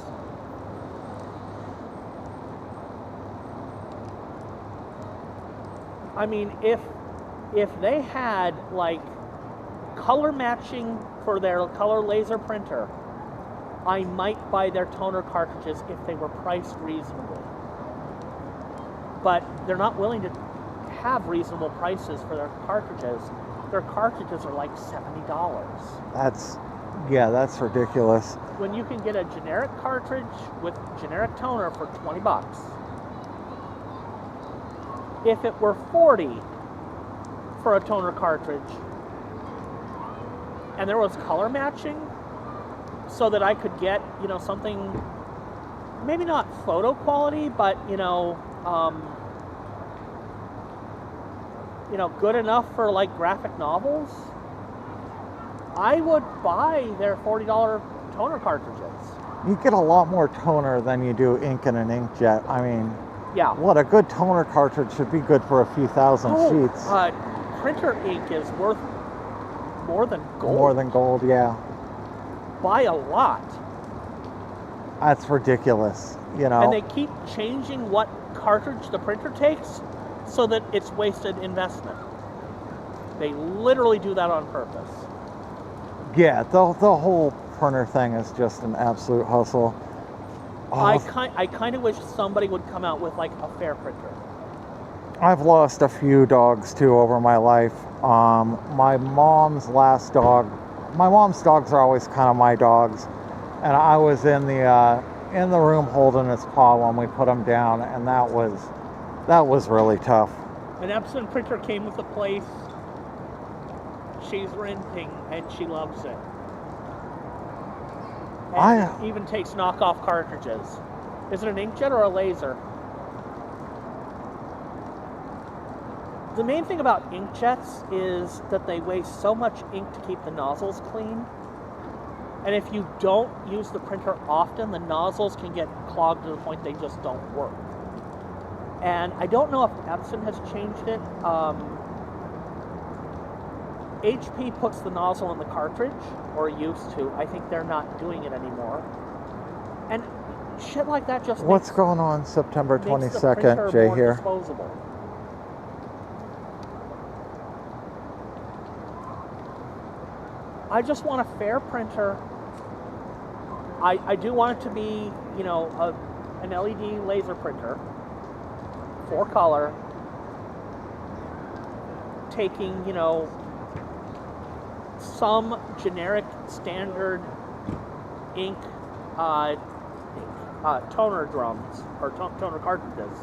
I mean, if they had, like, color matching for their color laser printer, I might buy their toner cartridges if they were priced reasonably. But they're not willing to have reasonable prices for their cartridges. Their cartridges are like $70. That's ridiculous. When you can get a generic cartridge with generic toner for $20. If it were $40 for a toner cartridge, and there was color matching, so that I could get, you know, something, maybe not photo quality, but, good enough for, like, graphic novels, I would buy their $40 toner cartridges. You get a lot more toner than you do ink in an inkjet. I mean, yeah. What a good toner cartridge should be good for a few thousand sheets. Printer ink is worth more than gold. More than gold, yeah. By a lot. That's ridiculous, you know. And they keep changing what cartridge the printer takes so that it's wasted investment. They literally do that on purpose. Yeah, the whole printer thing is just an absolute hustle. Oh, I kind of wish somebody would come out with, like, a fair printer. I've lost a few dogs too over my life. My mom's dogs are always kind of my dogs, and I was in the room holding his paw when we put him down, and that was really tough. An Epson printer came with the place. She's renting, and she loves it. And even takes knockoff cartridges. Is it an inkjet or a laser? The main thing about inkjets is that they waste so much ink to keep the nozzles clean. And if you don't use the printer often, the nozzles can get clogged to the point they just don't work. And I don't know if Epson has changed it. HP puts the nozzle in the cartridge, or used to. I think they're not doing it anymore. And shit like that just What's going on September 22nd, Jay, here? Disposable. I just want a fair printer. I do want it to be, an LED laser printer, 4-color, taking, some generic standard ink toner drums, or toner cartridges.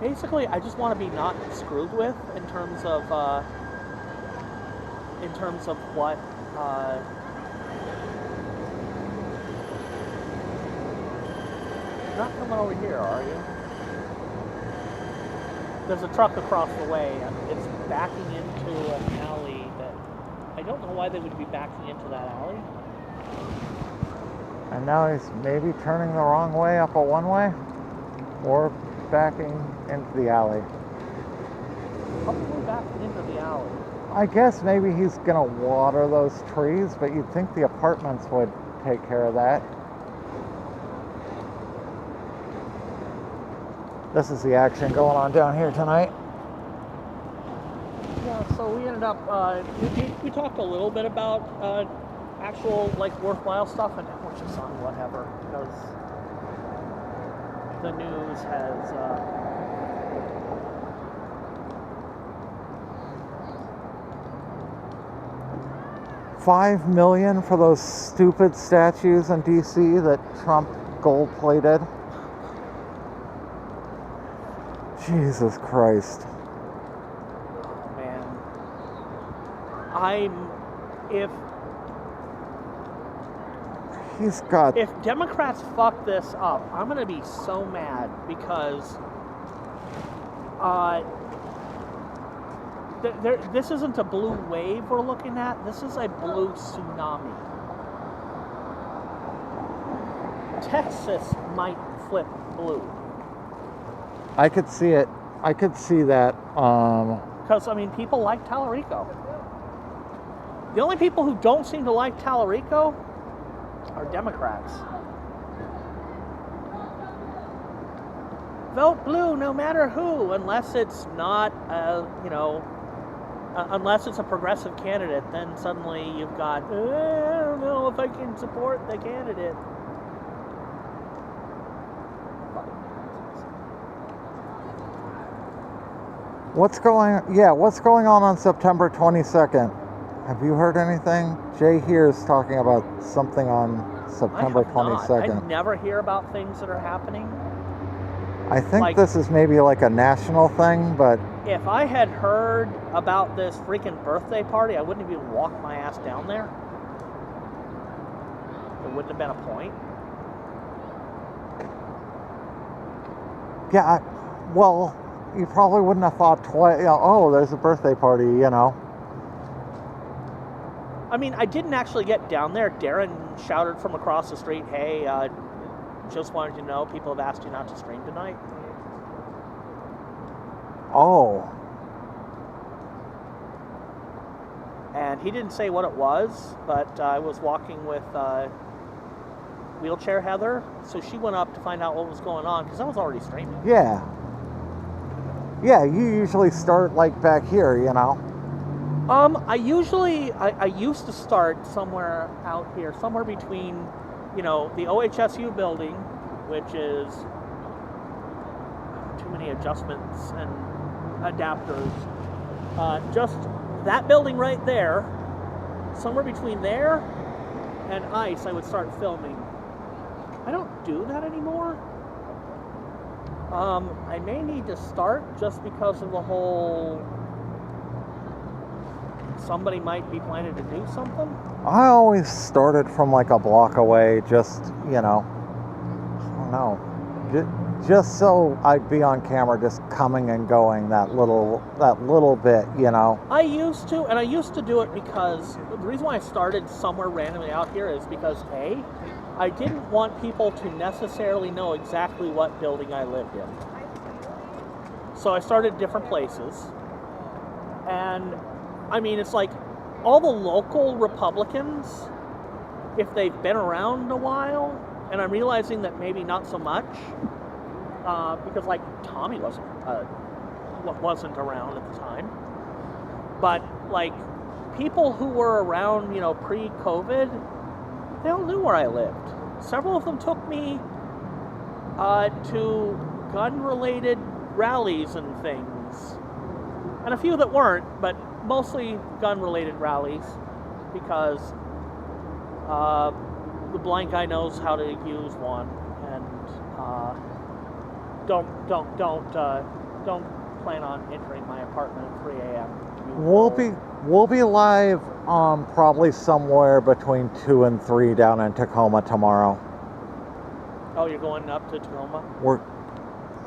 Basically, I just want to be not screwed with in terms of in terms of what not coming over here, are you? There's a truck across the way, and it's backing into an alley that I don't know why they would be backing into that alley. And now he's maybe turning the wrong way up a one-way, or backing into the alley. Probably backing into the alley. I guess maybe he's gonna water those trees, but you'd think the apartments would take care of that. This is the action going on down here tonight. Yeah, so we ended up, we talked a little bit about actual, like, worthwhile stuff, and we're just on whatever, because the news has, $5 million for those stupid statues in DC that Trump gold-plated. Jesus Christ. oh, man. He's got... If Democrats fuck this up, I'm gonna be so mad, because this isn't a blue wave we're looking at. This is a blue tsunami. Texas might flip blue. I could see it. I could see that. Because, I mean, people like Tallarico. The only people who don't seem to like Tallarico are Democrats. Vote blue no matter who, unless it's not, unless it's a progressive candidate, then suddenly you've got, I don't know if I can support the candidate. what's going on September 22nd? Have you heard anything? Jay here is talking about something on September 22nd. I never hear about things that are happening. I think this is maybe like a national thing, but... If I had heard about this freaking birthday party, I wouldn't have even walked my ass down there. There wouldn't have been a point. Yeah, well, you probably wouldn't have thought twice, oh, there's a birthday party, I mean, I didn't actually get down there. Darren shouted from across the street, hey, just wanted you to know, people have asked you not to stream tonight. Oh. And he didn't say what it was, but I was walking with Wheelchair Heather, so she went up to find out what was going on, because I was already streaming. Yeah. Yeah, you usually start, like, back here, I used to start somewhere out here, somewhere between, the OHSU building, which is too many adjustments and adapters. Just that building right there, somewhere between there and ICE, I would start filming. I don't do that anymore. I may need to start just because of the whole... somebody might be planning to do something. I always started from like a block away, just, I don't know, just so I'd be on camera, just coming and going that little bit, I used to do it because the reason why I started somewhere randomly out here is because A, I didn't want people to necessarily know exactly what building I lived in. So I started different places, and I mean, it's like all the local Republicans, if they've been around a while, and I'm realizing that maybe not so much, because like Tommy wasn't around at the time, but like people who were around, pre-COVID, they all knew where I lived. Several of them took me to gun-related rallies and things, and a few that weren't, but mostly gun-related rallies, because the blind guy knows how to use one, and don't plan on entering my apartment at 3 a.m. to be We'll be live probably somewhere between 2 and 3 down in Tacoma tomorrow. Oh, you're going up to Tacoma?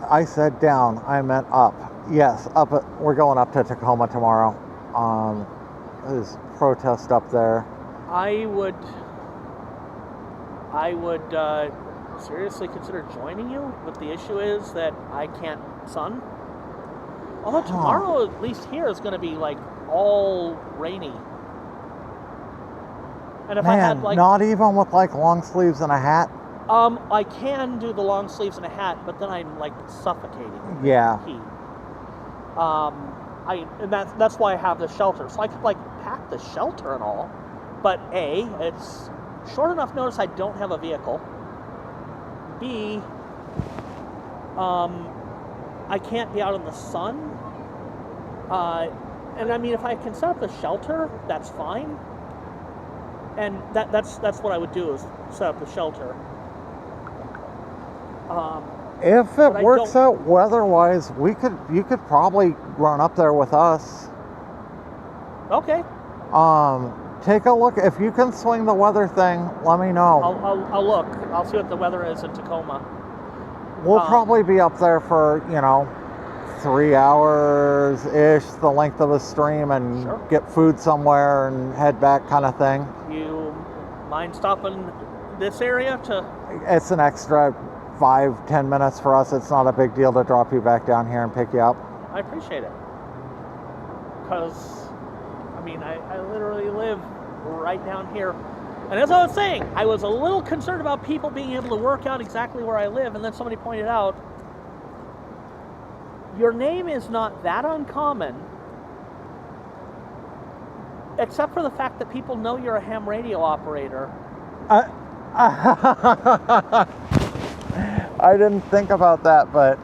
I said down, I meant up. Yes, we're going up to Tacoma tomorrow. There's protest up there. I would seriously consider joining you, but the issue is that I can't sun. Although tomorrow, at least here, is going to be like all rainy. And if I had like not even with like long sleeves and a hat. I can do the long sleeves and a hat, but then I'm like suffocating. Yeah. Heat. And that's why I have the shelter. So I could like pack the shelter and all, but A, it's short enough notice I don't have a vehicle. B, I can't be out in the sun. And I mean, if I can set up the shelter, that's fine. And that's what I would do, is set up the shelter. If it works out weather-wise, you could probably run up there with us. Okay. Take a look. If you can swing the weather thing, let me know. I'll look. I'll see what the weather is in Tacoma. We'll probably be up there for 3 hours-ish, the length of a stream, and Sure. get food somewhere and head back, kind of thing. You mind stopping this area to? It's an extra 5-10 minutes for us. It's not a big deal to drop you back down here and pick you up. I appreciate it. Because, I mean, I literally live right down here. And as I was saying, I was a little concerned about people being able to work out exactly where I live. And then somebody pointed out, your name is not that uncommon, except for the fact that people know you're a ham radio operator. I didn't think about that, but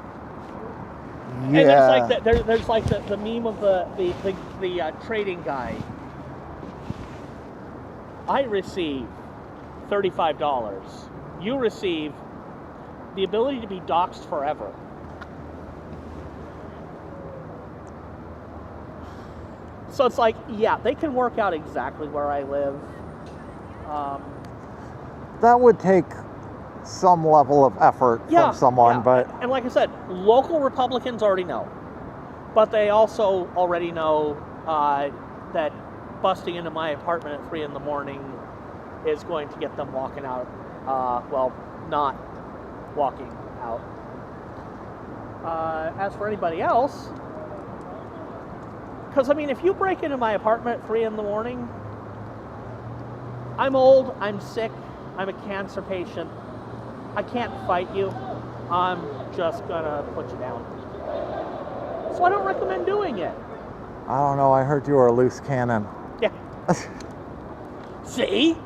yeah. And there's like the meme of the trading guy. I receive $35. You receive the ability to be doxxed forever. So it's like, yeah, they can work out exactly where I live. That would take some level of effort from someone, but... And like I said, local Republicans already know. But they also already know that busting into my apartment at 3 in the morning is going to get them walking out. Not walking out. As for anybody else... Because, I mean, if you break into my apartment at 3 in the morning, I'm old, I'm sick, I'm a cancer patient. I can't fight you. I'm just gonna put you down. So I don't recommend doing it. I don't know, I heard you were a loose cannon. Yeah. See?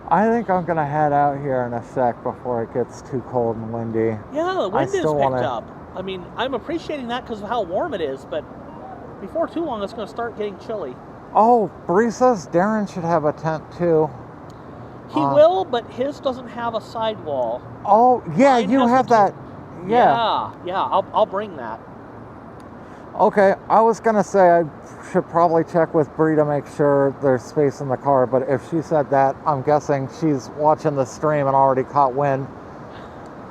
I think I'm gonna head out here in a sec before it gets too cold and windy. Yeah, the wind is picked up. I mean, I'm appreciating that because of how warm it is, but before too long, it's going to start getting chilly. Oh, Bree says Darren should have a tent too. He will, but his doesn't have a sidewall. Oh, yeah, Mine you has have that. Yeah. Yeah, I'll bring that. Okay, I was going to say I should probably check with Bree to make sure there's space in the car, but if she said that, I'm guessing she's watching the stream and already caught wind.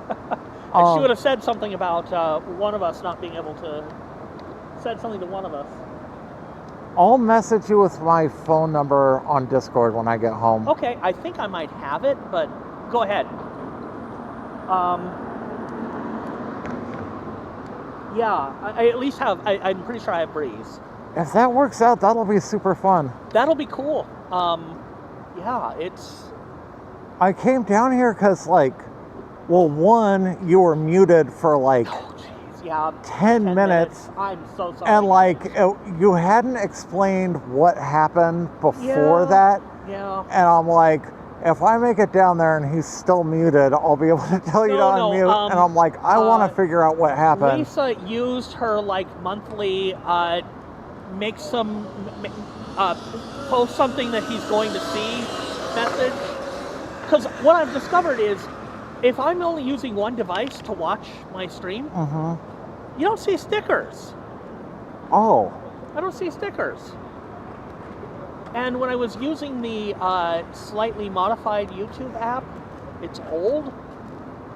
And she would have said something about one of us not being able to... Said something to one of us. I'll message you with my phone number on Discord when I get home. Okay, I think I might have it, but go ahead. Yeah, I at least have, I'm pretty sure I have Breeze. If that works out, that'll be super fun. That'll be cool. Yeah, it's... I came down here because, one, you were muted for, 10 minutes. I'm so sorry. And you hadn't explained what happened before that. Yeah. And I'm like, if I make it down there and he's still muted, I'll be able to tell you to unmute. And I'm like, I want to figure out what happened. Lisa used her monthly make some post something that he's going to see message. Because what I've discovered is if I'm only using one device to watch my stream, you don't see stickers. Oh. I don't see stickers. And when I was using the slightly modified YouTube app, it's old,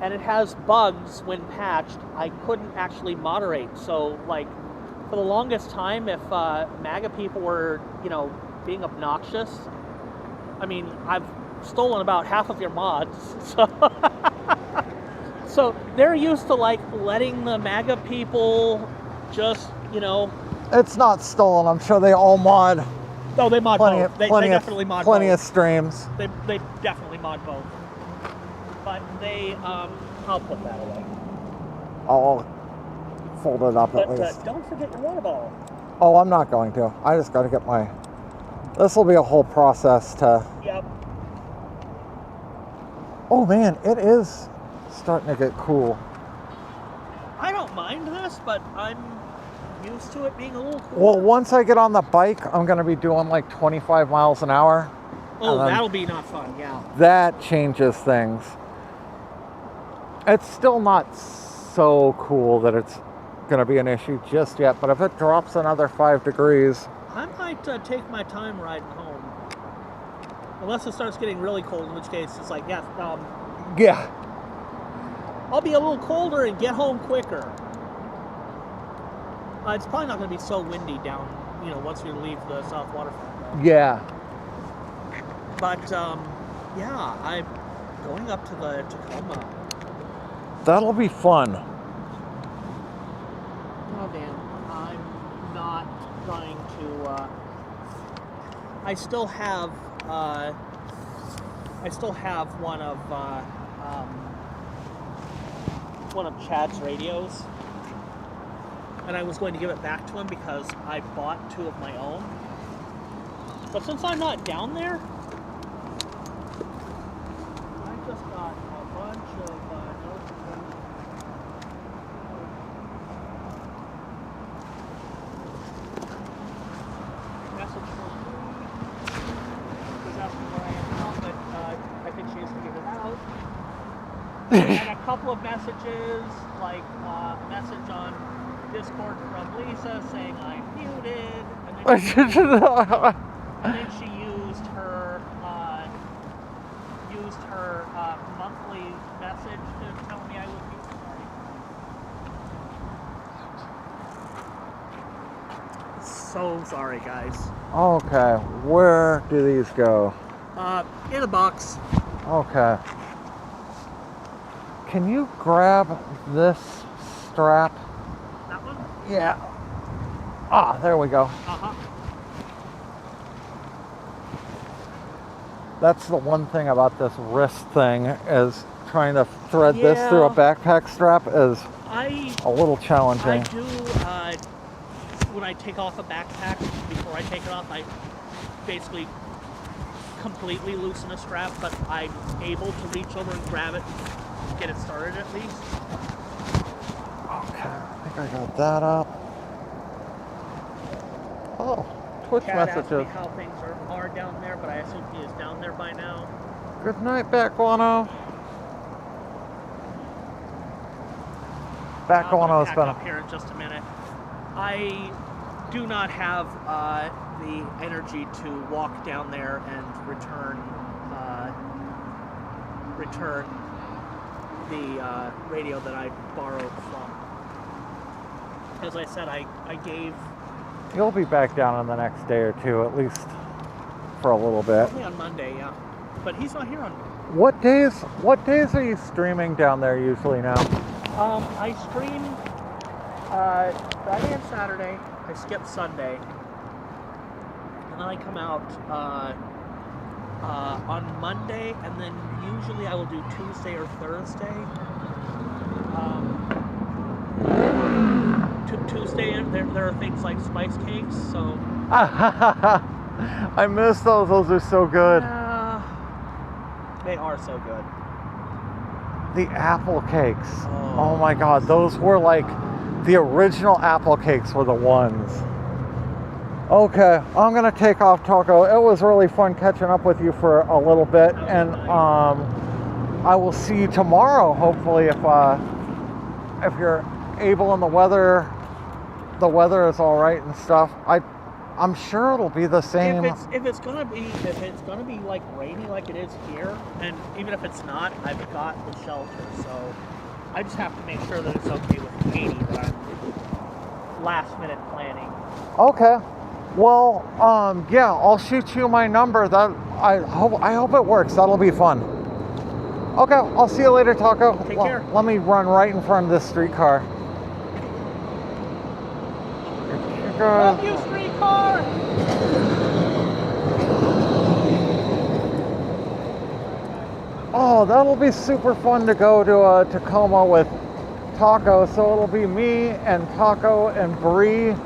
and it has bugs when patched. I couldn't actually moderate. So, like, for the longest time, if MAGA people were, you know, being obnoxious, I mean, I've stolen about half of your mods, so... So they're used to, like, letting the MAGA people just, you know... It's not stolen. I'm sure they all mod. Oh, they mod both. They definitely mod both. Plenty of streams. They definitely mod both. But they, I'll put that away. I'll fold it up at But least. don't forget your water bottle. Oh, I'm not going to. I just got to get my... This will be a whole process to... Yep. Oh, man, it is starting to get cool. I don't mind this, but I'm used to it being a little cool. Well, once I get on the bike, I'm going to be doing like 25 miles an hour. Oh, that'll be not fun, yeah. That changes things. It's still not so cool that it's going to be an issue just yet, but if it drops another 5 degrees... I might take my time riding home. Unless it starts getting really cold, in which case it's like, yeah, yeah. I'll be a little colder and get home quicker. It's probably not going to be so windy down, you know, once we leave the South Waterfront. Yeah. But, yeah, I'm going up to the Tacoma. That'll be fun. Oh, Dan, I'm not going to, I still have one of Chad's radios, and I was going to give it back to him because I bought 2 of my own. But since I'm not down there, I just got a bunch of message from was asking where I am now, but I think she has figured it out. And a couple of messages, like a message on Discord from Lisa saying I'm muted, and then she used her monthly message to tell me I was muted. So sorry, guys. Okay, where do these go? In a box. Okay. Can you grab this strap? That one? Yeah. Ah, there we go. Uh-huh. That's the one thing about this wrist thing is trying to thread this through a backpack strap is a little challenging. I do, when I take off a backpack, before I take it off, I basically completely loosen a strap, but I'm able to reach over and grab it and get it started at least. Okay, I think I got that up. Oh, Twitch Chad messages. asked me how things are down there, but I assume he is down there by now. Good night, Back-Guano. Back-Guano's been up here in just a minute. I do not have the energy to walk down there and return the radio that I borrowed from. As I said, I gave... You'll be back down in the next day or two, at least for a little bit. Probably on Monday, yeah. But he's not here on Monday. What days are you streaming down there usually now? I stream Friday and Saturday. I skip Sunday. And then I come out on Monday, and then usually I will do Tuesday or Thursday. Tuesday, there are things like spice cakes, so... I miss those. Those are so good. They are so good. The apple cakes. Oh my god, those were like the original apple cakes were the ones. Okay, I'm gonna take off, Taco. It was really fun catching up with you for a little bit, and I will see you tomorrow. Hopefully, if you're able and the weather the weather is all right and stuff, I'm sure it'll be the same. If it's gonna be like rainy like it is here, and even if it's not, I've got the shelter, so I just have to make sure that it's okay with Katie that I'm last minute planning. Okay. Well, yeah, I'll shoot you my number. That I hope it works. That'll be fun. Okay, I'll see you later, Taco. Take care. Let me run right in front of this streetcar. Love you, streetcar! Oh, that'll be super fun to go to Tacoma with Taco. So it'll be me and Taco and Bree,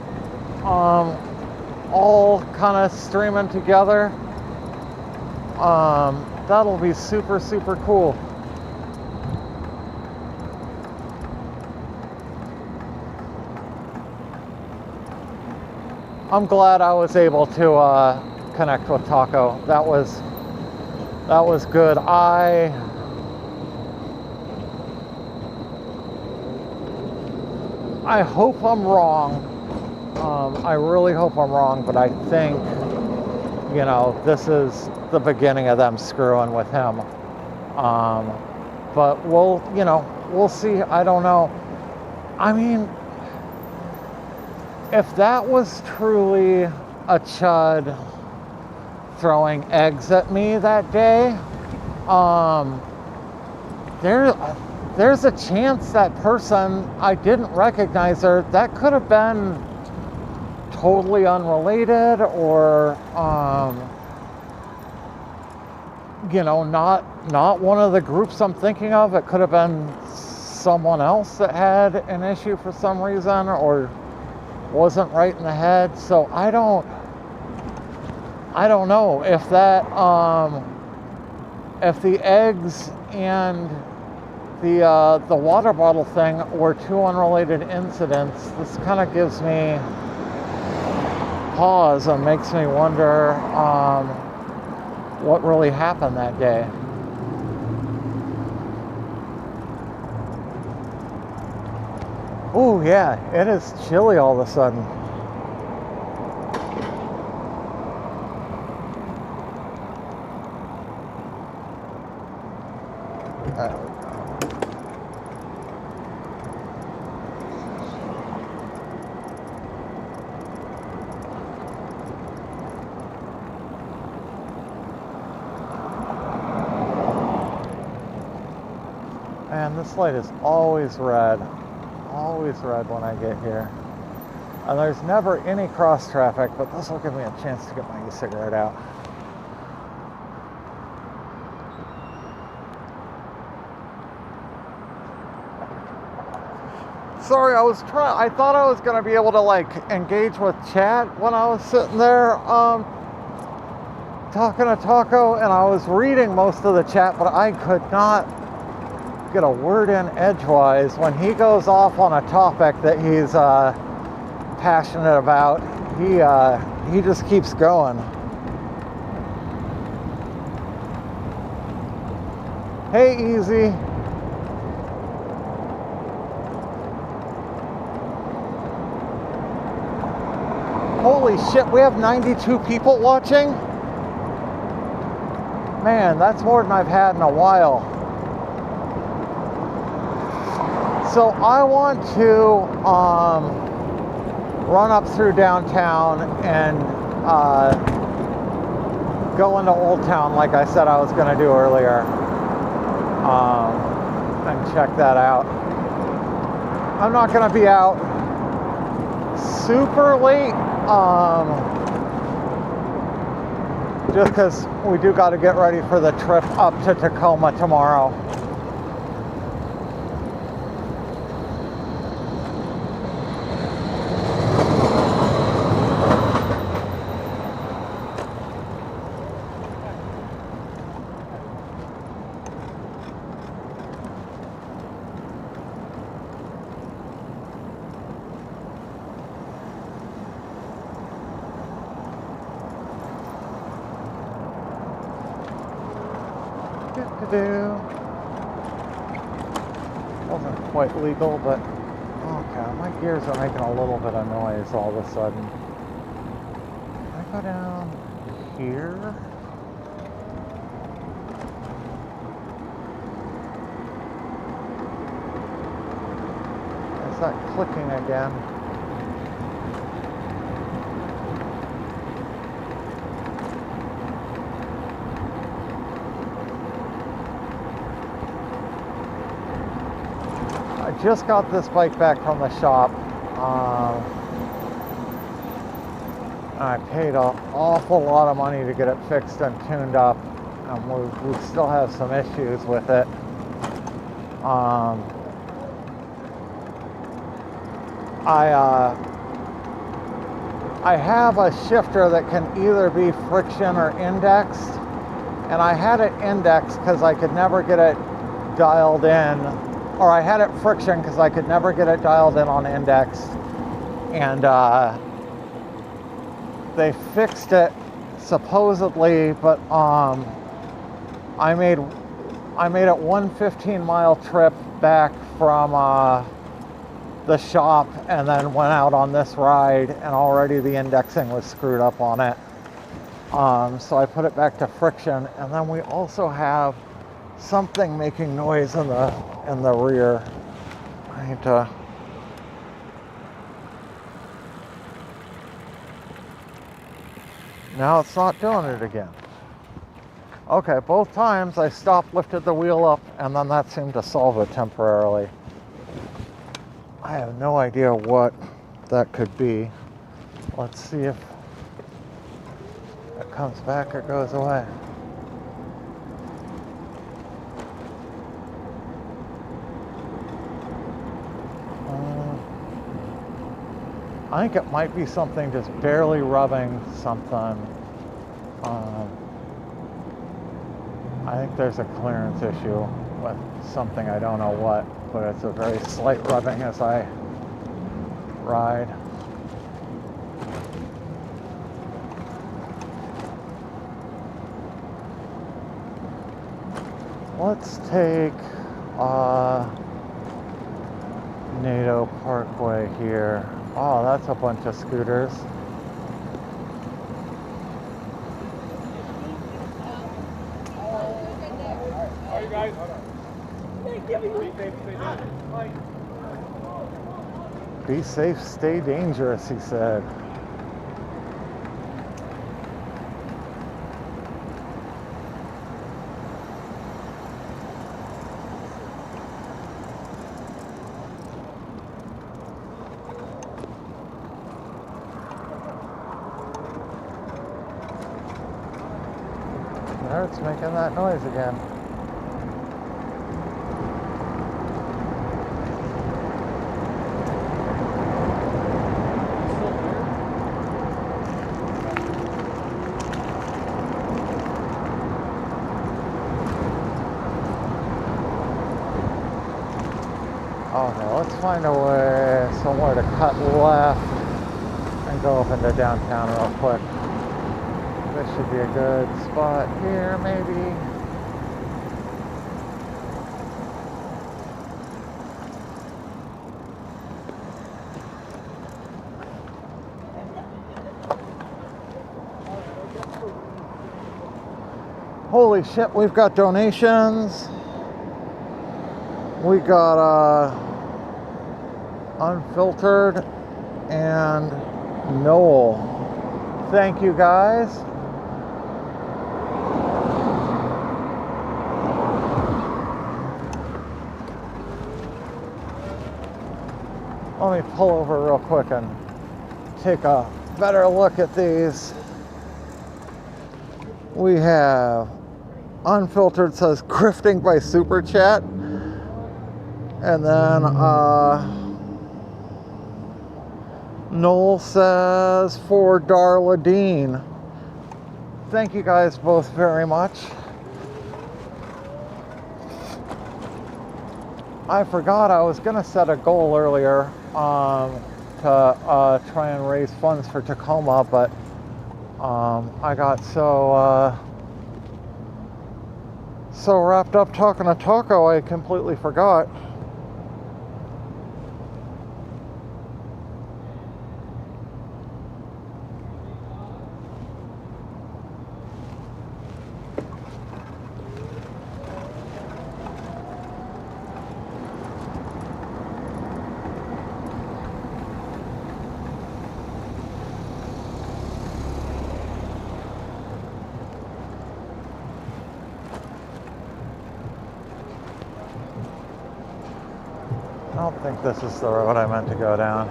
all kind of streaming together. That'll be super, super cool. I'm glad I was able to connect with Taco. That was good. I hope I'm wrong. I really hope I'm wrong, but I think, you know, this is the beginning of them screwing with him. But we'll see. I don't know. I mean, if that was truly a chud throwing eggs at me that day, there's a chance that person, I didn't recognize her. That could have been totally unrelated, or not one of the groups I'm thinking of. It could have been someone else that had an issue for some reason, or wasn't right in the head. So I don't know if that if the eggs and the water bottle thing were two unrelated incidents. This kind of gives me pause and makes me wonder what really happened that day. Oh yeah, it is chilly all of a sudden. There we go. And this light is always red. Always red when I get here. And there's never any cross traffic, but this will give me a chance to get my e-cigarette out. Sorry, I thought I was going to be able to like engage with chat when I was sitting there talking to Taco, and I was reading most of the chat, but I could not get a word in edgewise. When he goes off on a topic that he's passionate about, he just keeps going. Hey, Easy. Holy shit, we have 92 people watching? Man, that's more than I've had in a while. So I want to run up through downtown and go into Old Town like I said I was going to do earlier, and check that out. I'm not going to be out super late, just because we do got to get ready for the trip up to Tacoma tomorrow. Wasn't quite legal, but Okay, my gears are making a little bit of noise all of a sudden. Can I go down here? Is that clicking again? I just got this bike back from the shop. I paid an awful lot of money to get it fixed and tuned up, and we still have some issues with it. I have a shifter that can either be friction or indexed, and I had it indexed because I could never get it dialed in, or I had it friction because I could never get it dialed in on indexed, and they fixed it supposedly, but I made it one 15-mile trip back from the shop and then went out on this ride, and already the indexing was screwed up on it. So I put it back to friction, and then we also have something making noise in the rear. I need to. Now it's not doing it again. Okay, both times I stopped, lifted the wheel up, and then that seemed to solve it temporarily. I have no idea what that could be. Let's see if it comes back or goes away. I think it might be something just barely rubbing something. I think there's a clearance issue with something, I don't know what, but it's a very slight rubbing as I ride. Let's take NATO Parkway here. Oh, that's a bunch of scooters. All right, guys. Be safe, stay dangerous, he said. There, it's making that noise again. Okay, let's find a way, somewhere to cut left and go up into downtown real quick. This should be a good spot here, maybe. Holy shit, we've got donations. We got Unfiltered and Noel. Thank you guys. Let me pull over real quick and take a better look at these. We have Unfiltered says grifting by Super Chat. And then Noel says for Darla Dean. Thank you guys both very much. I forgot I was gonna set a goal earlier to try and raise funds for Tacoma, but I got so wrapped up talking to Taco I completely forgot. I don't think this is the road I meant to go down.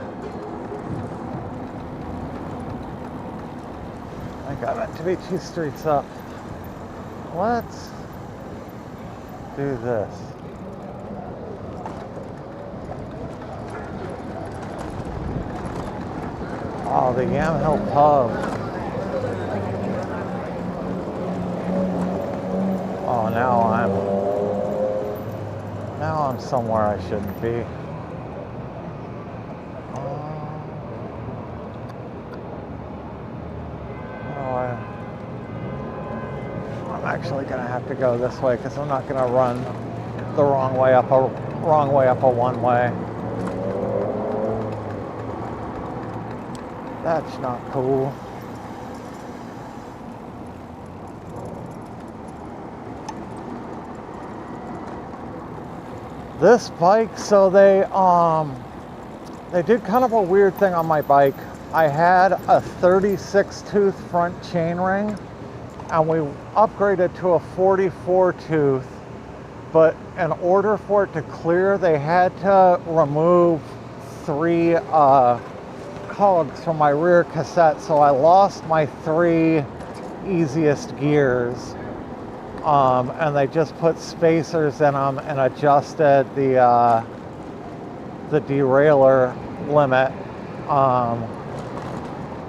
I think I meant to be 2 streets up. Let's do this. Oh, the Yamhill pub. Oh, now I'm somewhere I shouldn't be. I'm actually gonna have to go this way because I'm not gonna run the wrong way up a one-way. That's not cool. This bike, so they did kind of a weird thing on my bike. I had a 36 tooth front chainring and we upgraded to a 44 tooth, but in order for it to clear, they had to remove 3 cogs from my rear cassette, so I lost my 3 easiest gears. And they just put spacers in them and adjusted the derailleur limit.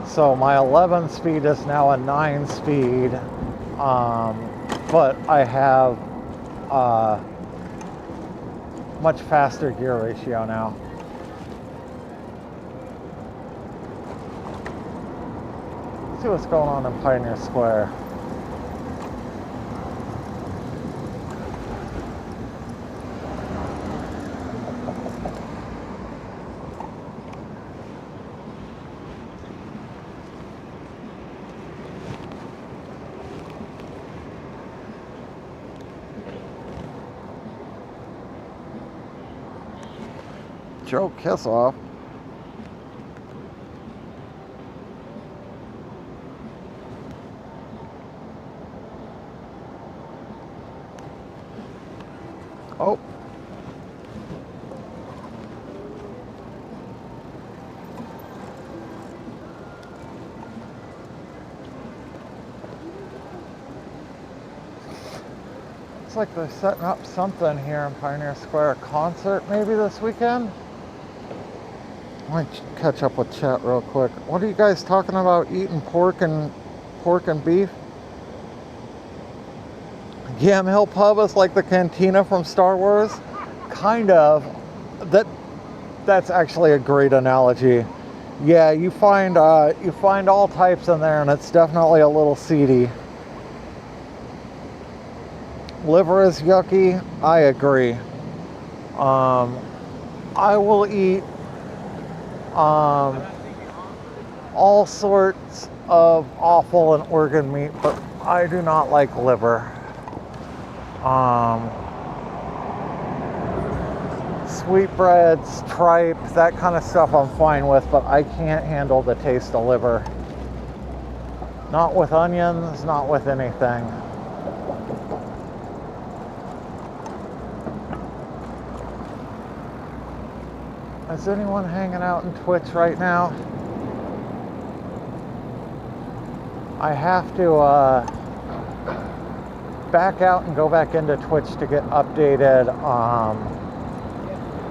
So my 11 speed is now a 9 speed, but I have much faster gear ratio now. Let's see what's going on in Pioneer Square. Joe Kissoff. Oh. Looks like they're setting up something here in Pioneer Square. A concert maybe this weekend? I might catch up with chat real quick. What are you guys talking about? Eating pork and beef? Yamhill Pub is like the cantina from Star Wars? Kind of. That's actually a great analogy. Yeah, you find all types in there, and it's definitely a little seedy. Liver is yucky. I agree. I will eat all sorts of offal and organ meat, but I do not like liver. Sweetbreads, tripe, that kind of stuff I'm fine with, but I can't handle the taste of liver. Not with onions, not with anything. Is anyone hanging out in Twitch right now? I have to back out and go back into Twitch to get updated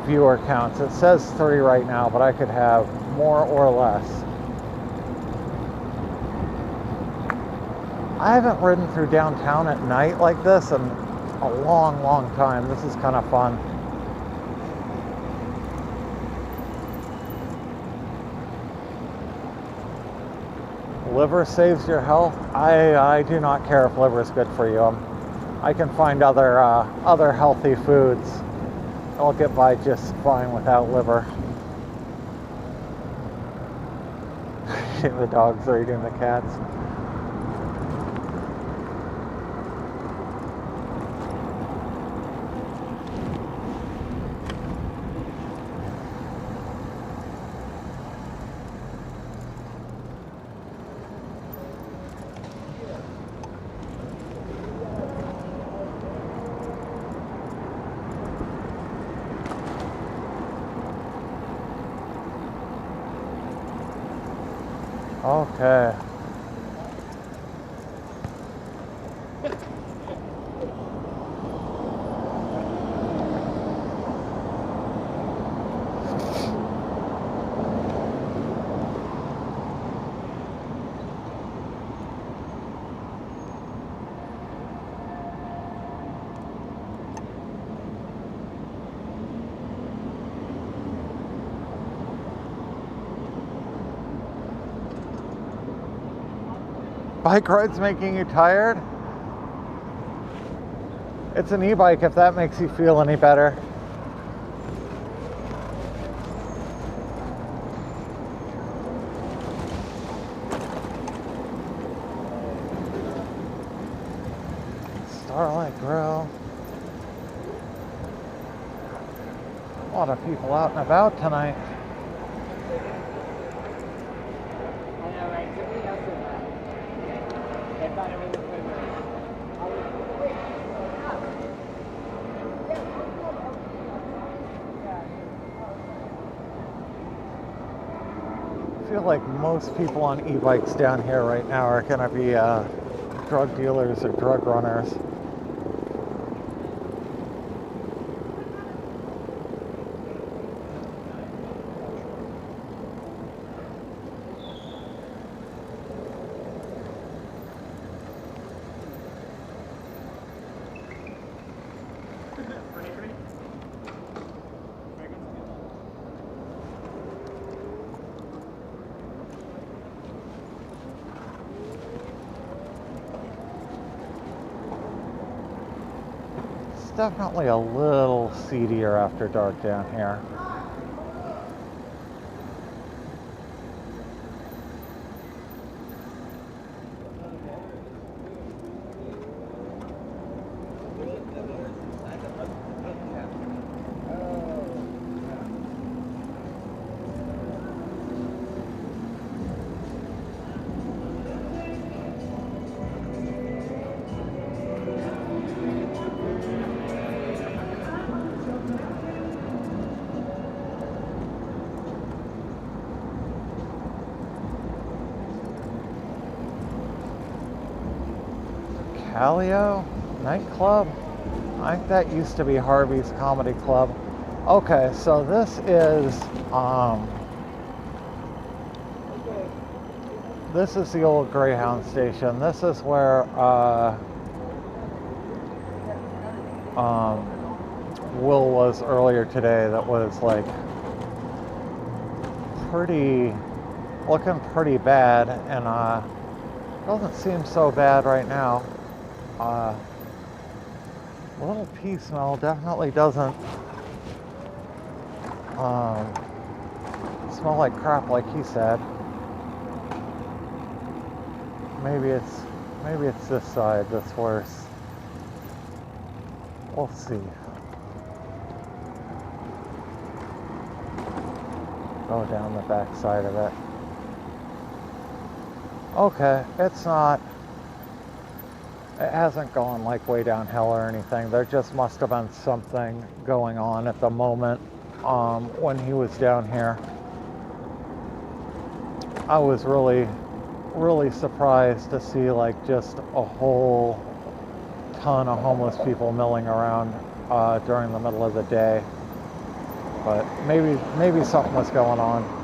viewer counts. It says 3 right now, but I could have more or less. I haven't ridden through downtown at night like this in a long time. This is kind of fun. Liver saves your health. I do not care if liver is good for you. I can find other healthy foods. I'll get by just fine without liver. The dogs are eating the cats. Okay. Bike rides making you tired? It's an e-bike if that makes you feel any better. Starlight Grill. A lot of people out and about tonight. I feel like most people on e-bikes down here right now are going to be drug dealers or drug runners. Definitely a little seedier after dark down here. Calio nightclub? I think that used to be Harvey's Comedy Club. Okay, so this is the old Greyhound station. This is where Will was earlier today. That was like looking pretty bad, and doesn't seem so bad right now. Little pea smell definitely doesn't smell like crap like he said. Maybe it's this side that's worse. We'll see. Go down the back side of it. Okay, it hasn't gone like way downhill or anything. There just must have been something going on at the moment when he was down here. I was really surprised to see like just a whole ton of homeless people milling around during the middle of the day. But maybe something was going on.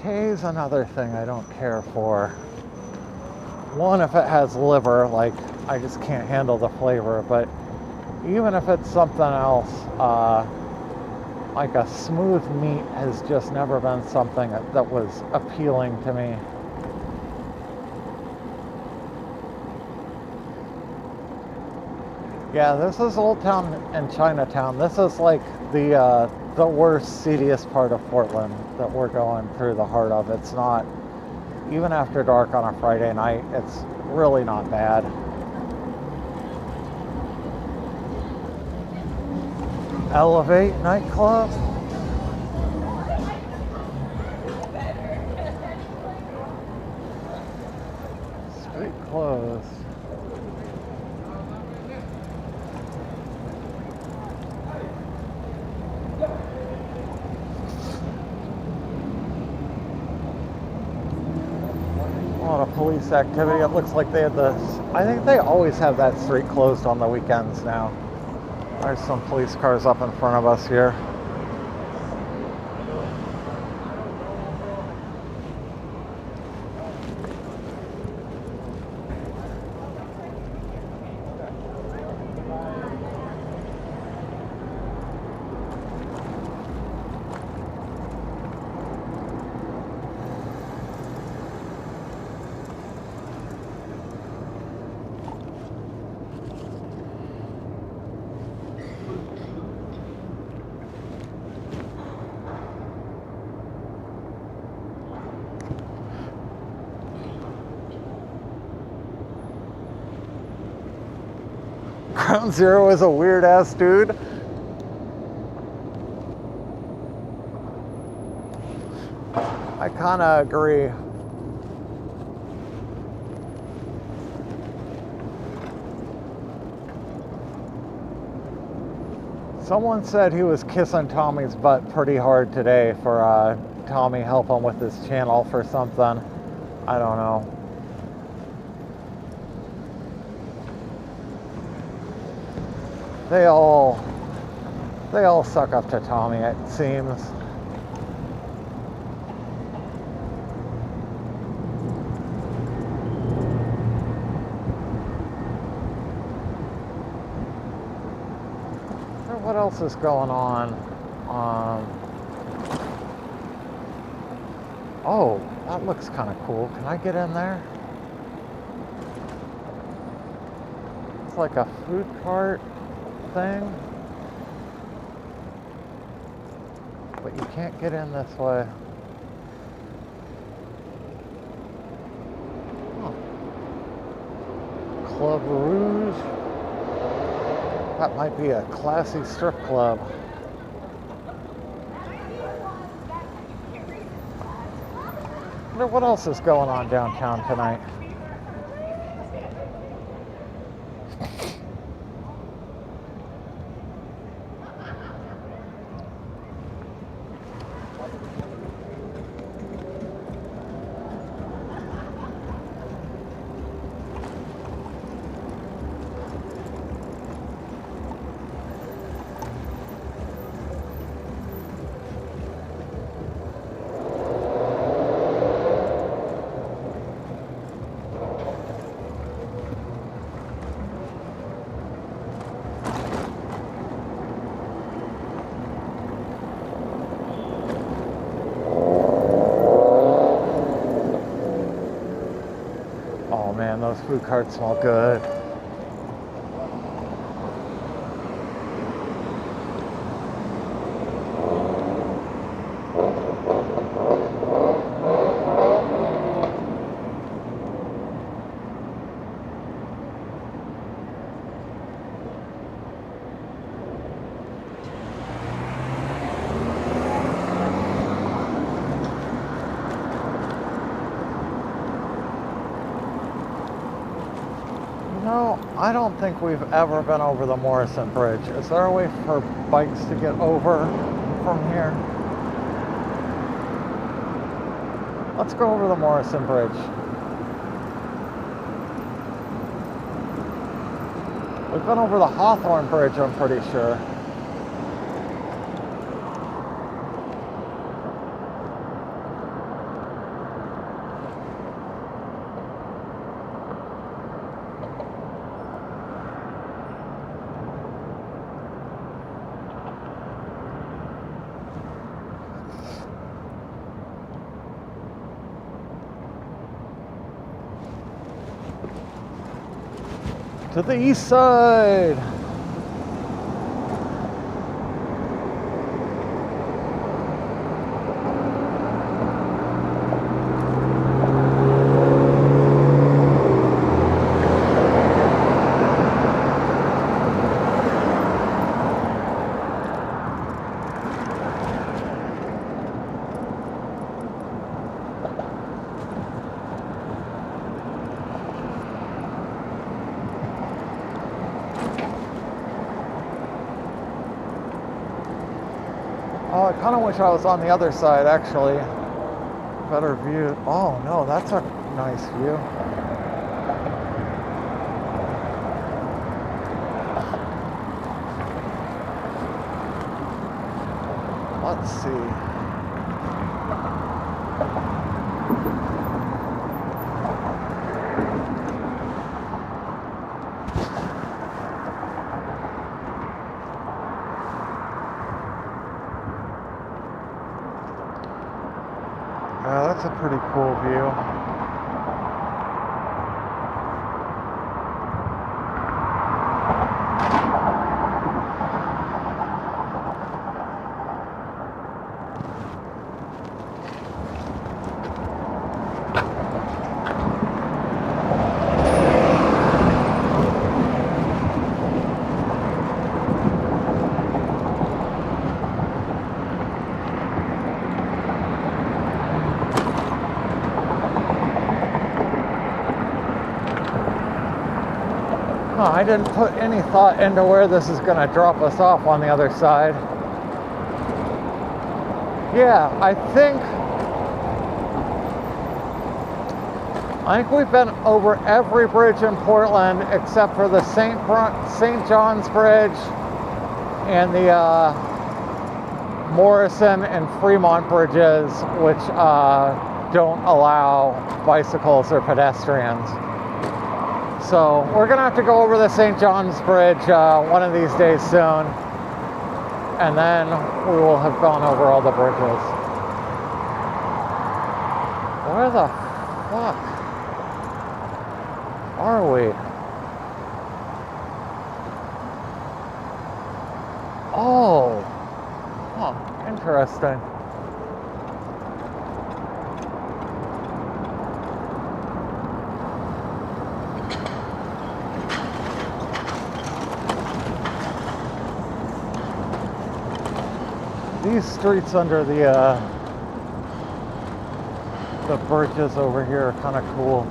Pate's another thing I don't care for. One, if it has liver, like I just can't handle the flavor, but even if it's something else, like a smooth meat has just never been something that was appealing to me. Yeah, this is Old Town and Chinatown. This is like the worst, seediest part of Portland that we're going through the heart of. It's not, even after dark on a Friday night, it's really not bad. Elevate nightclub. Street closed. of police activity. It looks like they had I think they always have that street closed on the weekends now. There's some police cars up in front of us here. Ground Zero is a weird ass dude. I kind of agree. Someone said he was kissing Tommy's butt pretty hard today for Tommy help him with his channel for something. I don't know. They all suck up to Tommy, it seems. So what else is going on? Oh, that looks kind of cool. Can I get in there? It's like a food cart thing, but you can't get in this way. Huh. Club Rouge. That might be a classy strip club. Wonder what else is going on downtown tonight. Man, those food carts smell good. I don't think we've ever been over the Morrison Bridge. Is there a way for bikes to get over from here? Let's go over the Morrison Bridge. We've been over the Hawthorne Bridge, I'm pretty sure. To the east side. Oh, I kind of wish I was on the other side, actually. Better view. Oh, no, that's a nice view. Let's see. That's a pretty cool view. I didn't put any thought into where this is going to drop us off on the other side. Yeah, I think we've been over every bridge in Portland except for the St. John's Bridge and the Morrison and Fremont bridges, which don't allow bicycles or pedestrians. So we're gonna have to go over the St. John's Bridge one of these days soon, and then we will have gone over all the bridges. Where the fuck are we? Oh, huh, interesting. These streets under the bridges over here are kind of cool.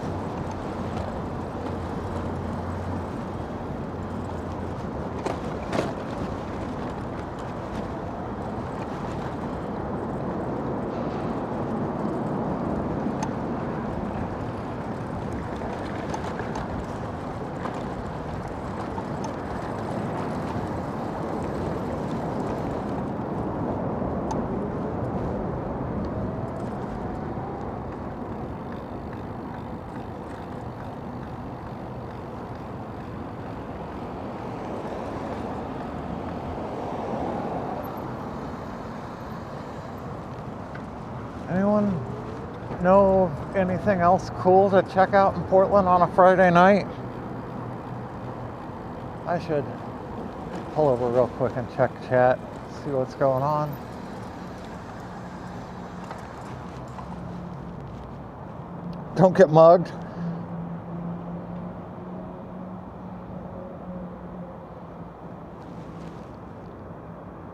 Anyone know of anything else cool to check out in Portland on a Friday night? I should pull over real quick and check chat, see what's going on. Don't get mugged.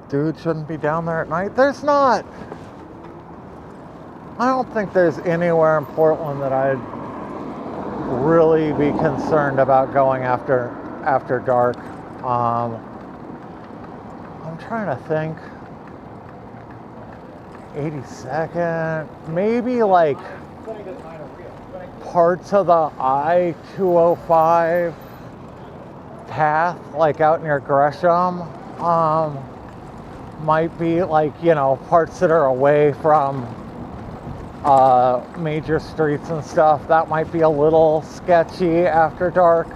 Dude shouldn't be down there at night. There's not. I don't think there's anywhere in Portland that I'd really be concerned about going after dark. I'm trying to think. 82nd, maybe like parts of the I-205 path, like out near Gresham, might be like, you know, parts that are away from major streets and stuff. That might be a little sketchy after dark.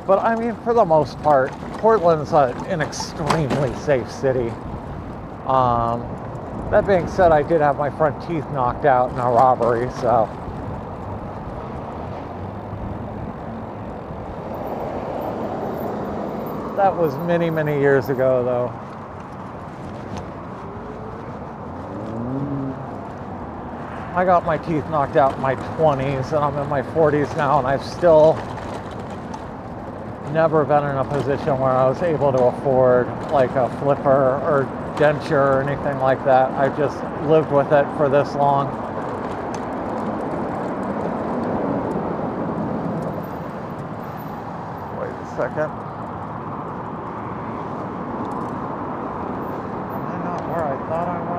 But I mean, for the most part, Portland's an extremely safe city. That being said, I did have my front teeth knocked out in a robbery, so. That was many, many years ago, though. I got my teeth knocked out in my 20s, and I'm in my 40s now, and I've still never been in a position where I was able to afford like a flipper or denture or anything like that. I've just lived with it for this long. Wait a second. Am I not where I thought I was?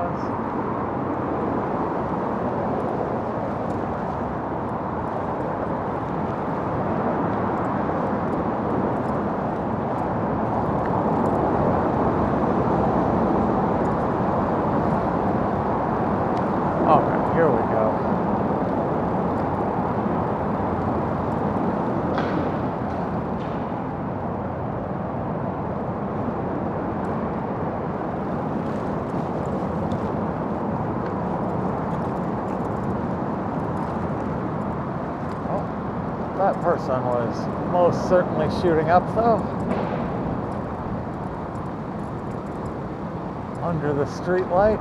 That person was most certainly shooting up, though. Under the street light.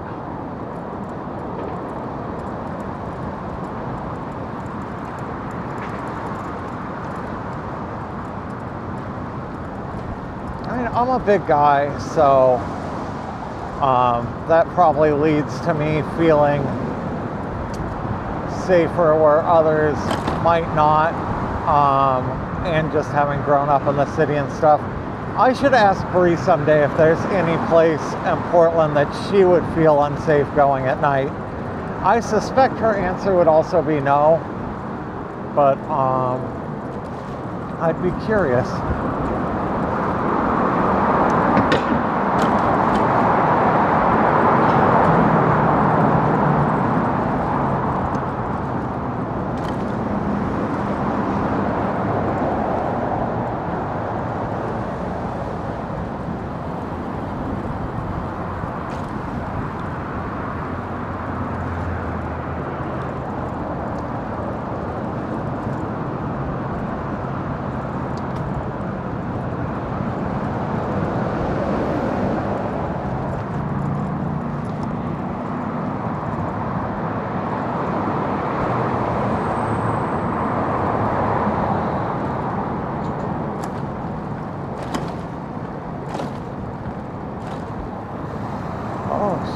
I mean, I'm a big guy, so that probably leads to me feeling safer where others might not, and just having grown up in the city and stuff. I should ask Bree someday if there's any place in Portland that she would feel unsafe going at night. I suspect her answer would also be no, but I'd be curious.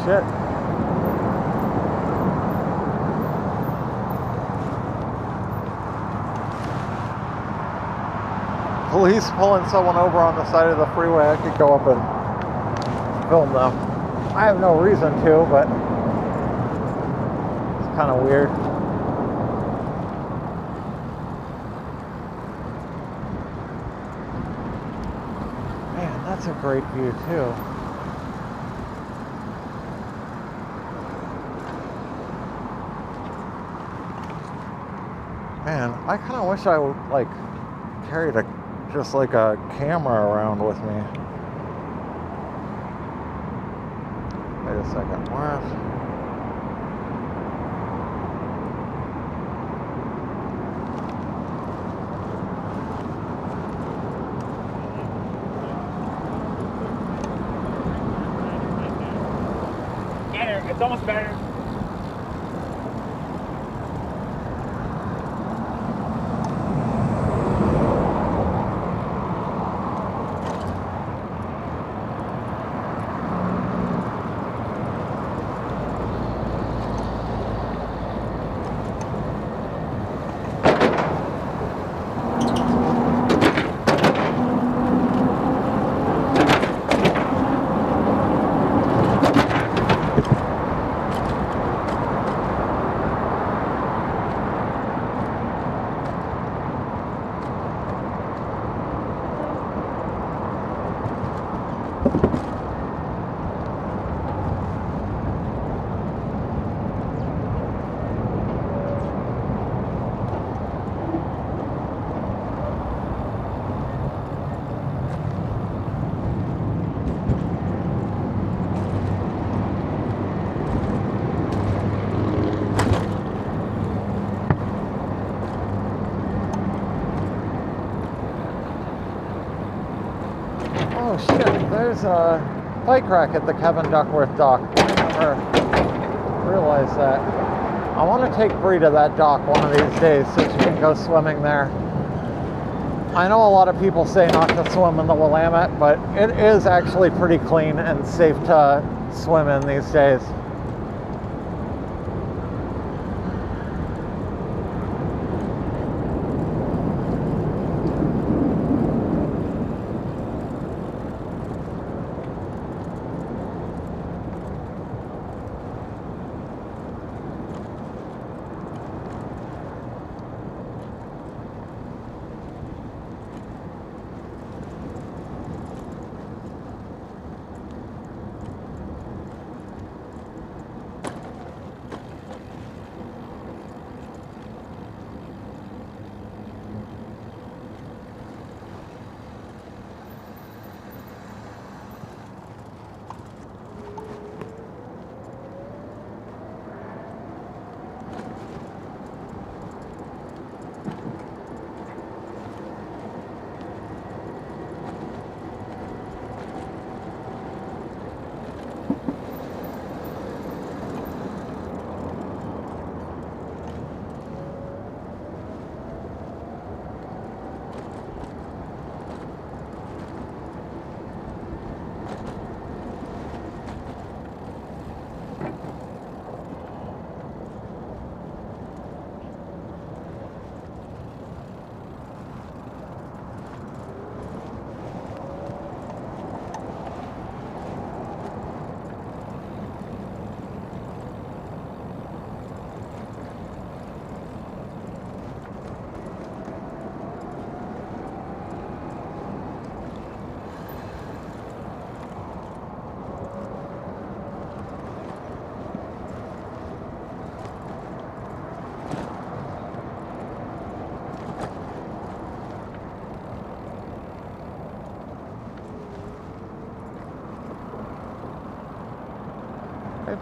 Shit. Police pulling someone over on the side of the freeway. I could go up and film them. I have no reason to, but it's kind of weird. Man, that's a great view too. Man, I kind of wish I would, like, carried just like a camera around with me. Wait a second, what? Better, it's almost better. Oh shit, there's a bike rack at the Kevin Duckworth dock. I never realized that. I want to take Bree to that dock one of these days so she can go swimming there. I know a lot of people say not to swim in the Willamette, but it is actually pretty clean and safe to swim in these days.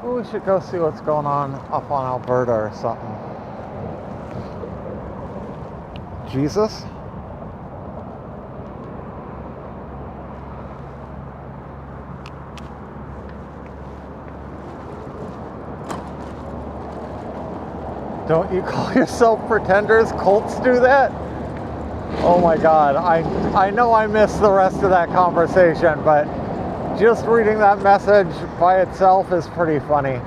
Oh, we should go see what's going on up on Alberta or something. Jesus? Don't you call yourself pretenders? Colts do that? Oh my God, I know I missed the rest of that conversation, but just reading that message by itself is pretty funny.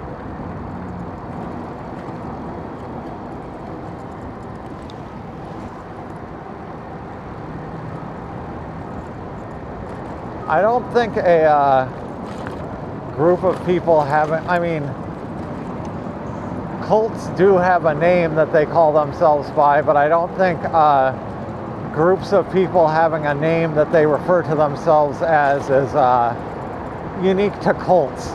I don't think a group of people haven't, I mean, cults do have a name that they call themselves by, but I don't think groups of people having a name that they refer to themselves as is unique to cults.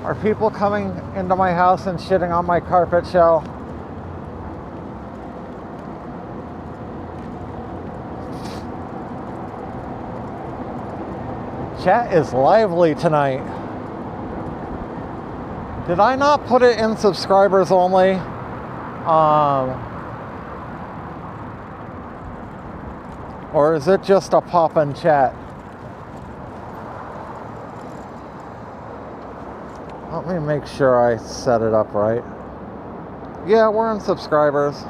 Are people coming into my house and shitting on my carpet shell? Chat is lively tonight. Did I not put it in subscribers only? Or is it just a pop-in chat? Let me make sure I set it up right. Yeah, we're in subscribers.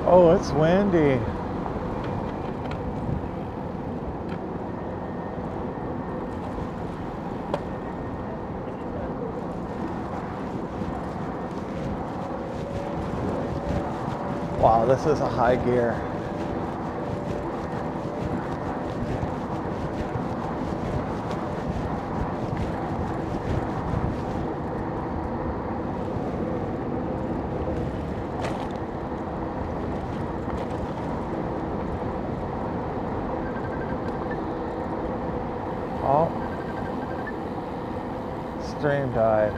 Oh, it's windy. Wow, this is a high gear. Oh, stream died.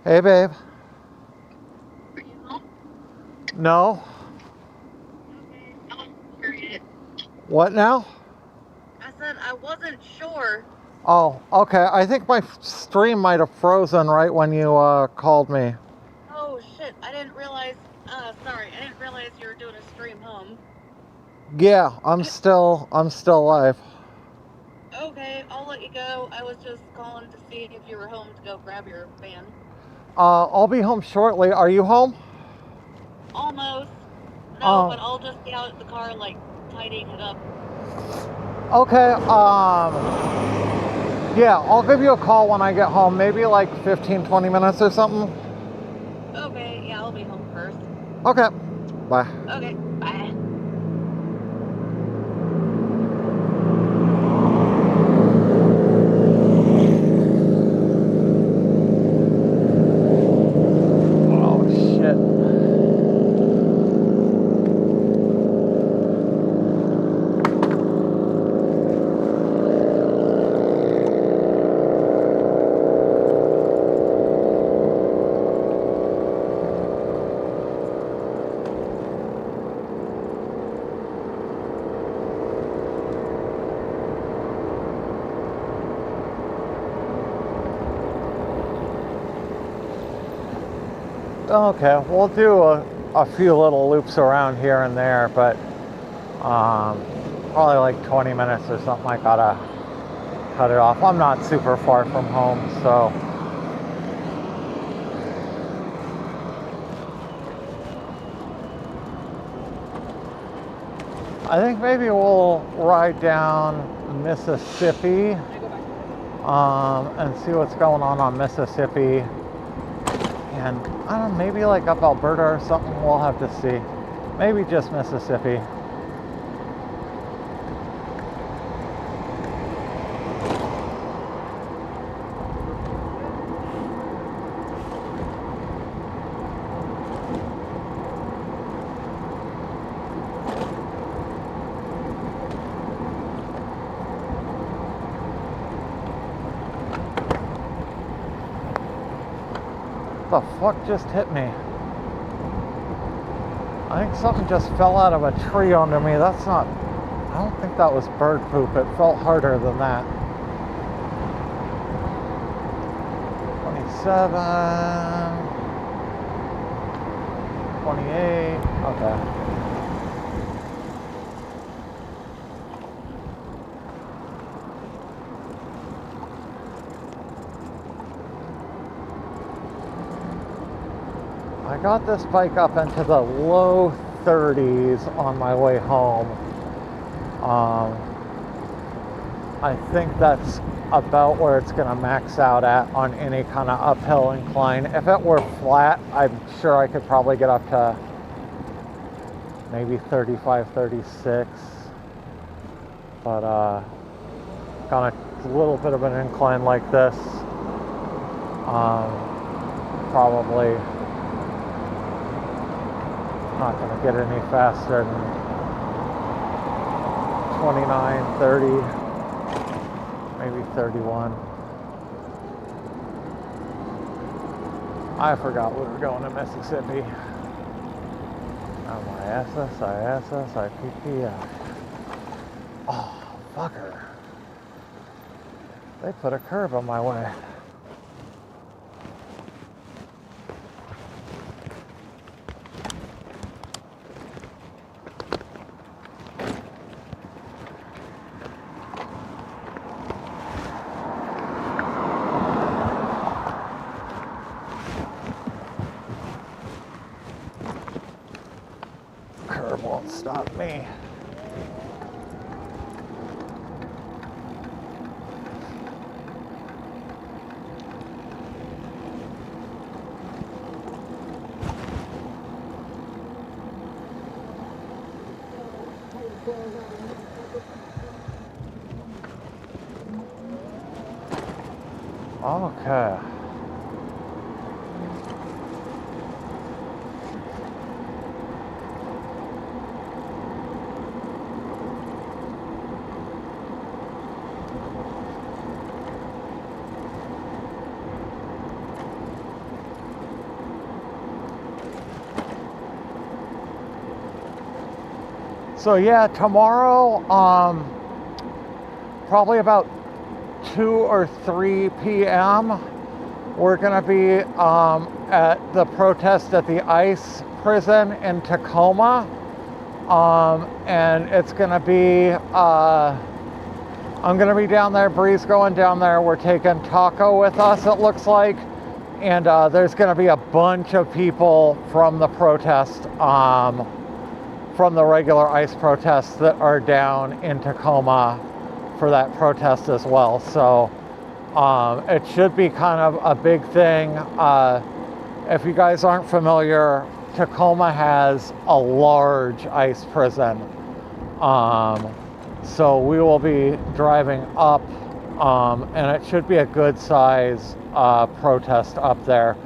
Hey, babe. No. What now? I said I wasn't sure. Oh, okay. I think my stream might have frozen right when you called me. Oh shit, I didn't realize, sorry, I didn't realize you were doing a stream home. Yeah, I'm still live. Okay, I'll let you go. I was just calling to see if you were home to go grab your van. I'll be home shortly. Are you home? Almost. No, but I'll just be out at the car, like, tidying it up. Okay, Yeah, I'll give you a call when I get home, maybe like 15-20 minutes or something. Okay, yeah, I'll be home first. Okay, bye. Okay, bye. Oh shit. Okay, we'll do a few little loops around here and there, but probably like 20 minutes or something. I gotta cut it off. I'm not super far from home, so. I think maybe we'll ride down Mississippi and see what's going on Mississippi. And I don't know, maybe like up Alberta or something, we'll have to see. Maybe just Mississippi. What the fuck just hit me? I think something just fell out of a tree under me. That's not, I don't think that was bird poop. It felt harder than that. 27, 28, okay. I got this bike up into the low 30s on my way home. I think that's about where it's going to max out at on any kind of uphill incline. If it were flat, I'm sure I could probably get up to maybe 35, 36. But on a little bit of an incline like this, probably not going to get any faster than 29, 30, maybe 31. I forgot we were going to Mississippi. ISS, IPP. Oh, fucker. They put a curb on my way. Won't stop me. Okay. So yeah, tomorrow, probably about 2 or 3 p.m., we're gonna be at the protest at the ICE prison in Tacoma. And it's gonna be, I'm gonna be down there, Bree's going down there, we're taking Taco with us, it looks like. And there's gonna be a bunch of people from the protest, from the regular ICE protests that are down in Tacoma for that protest as well. So It should be kind of a big thing. If you guys aren't familiar, Tacoma has a large ICE prison. So we will be driving up, and it should be a good size protest up there.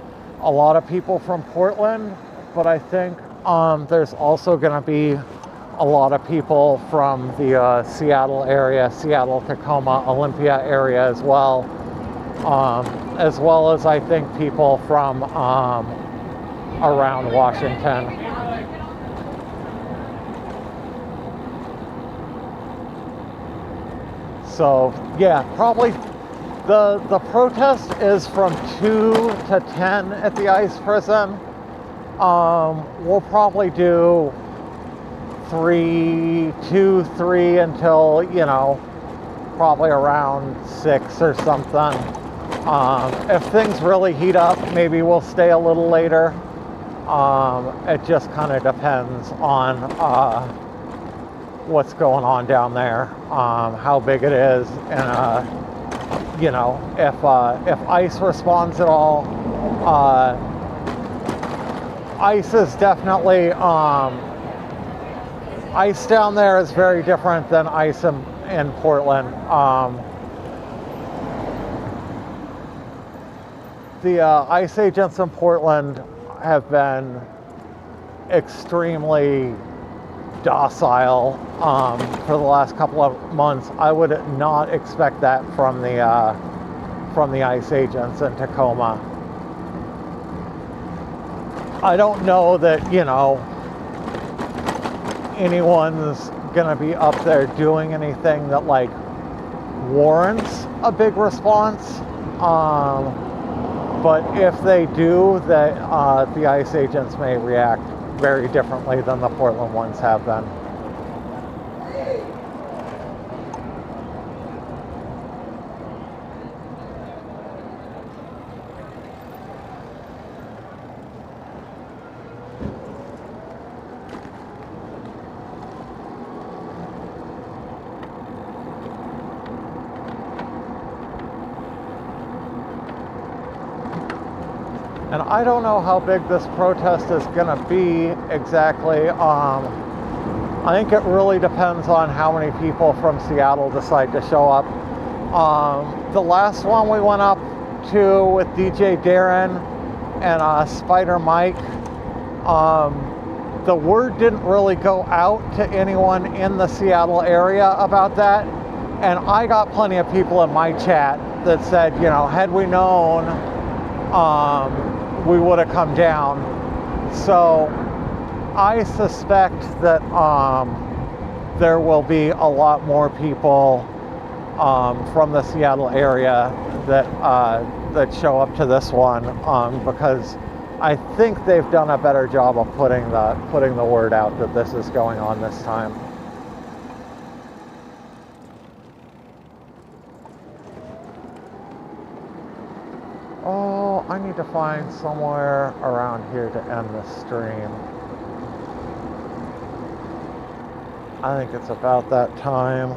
A lot of people from Portland, but I think there's also going to be a lot of people from the Seattle area, Seattle, Tacoma, Olympia area as well as I think people from around Washington. So yeah, probably the protest is from 2 to 10 at the ICE prison. We'll probably do 2, 3 until, you know, probably around 6 or something. If things really heat up, maybe we'll stay a little later. It just kind of depends on what's going on down there, how big it is, and you know, if ICE responds at all. ICE is definitely ICE down there is very different than ICE in Portland. The ICE agents in Portland have been extremely docile for the last couple of months. I would not expect that from the ICE agents in Tacoma. I don't know that, you know, anyone's gonna be up there doing anything that like warrants a big response. But if they do, the ICE agents may react very differently than the Portland ones have been. And I don't know how big this protest is going to be exactly. I think it really depends on how many people from Seattle decide to show up. The last one we went up to with DJ Darren and Spider Mike, the word didn't really go out to anyone in the Seattle area about that. And I got plenty of people in my chat that said, you know, had we known, we would have come down. So I suspect that there will be a lot more people from the Seattle area that show up to this one, because I think they've done a better job of putting the word out that this is going on this time. Oh, I need to find somewhere around here to end the stream. I think it's about that time.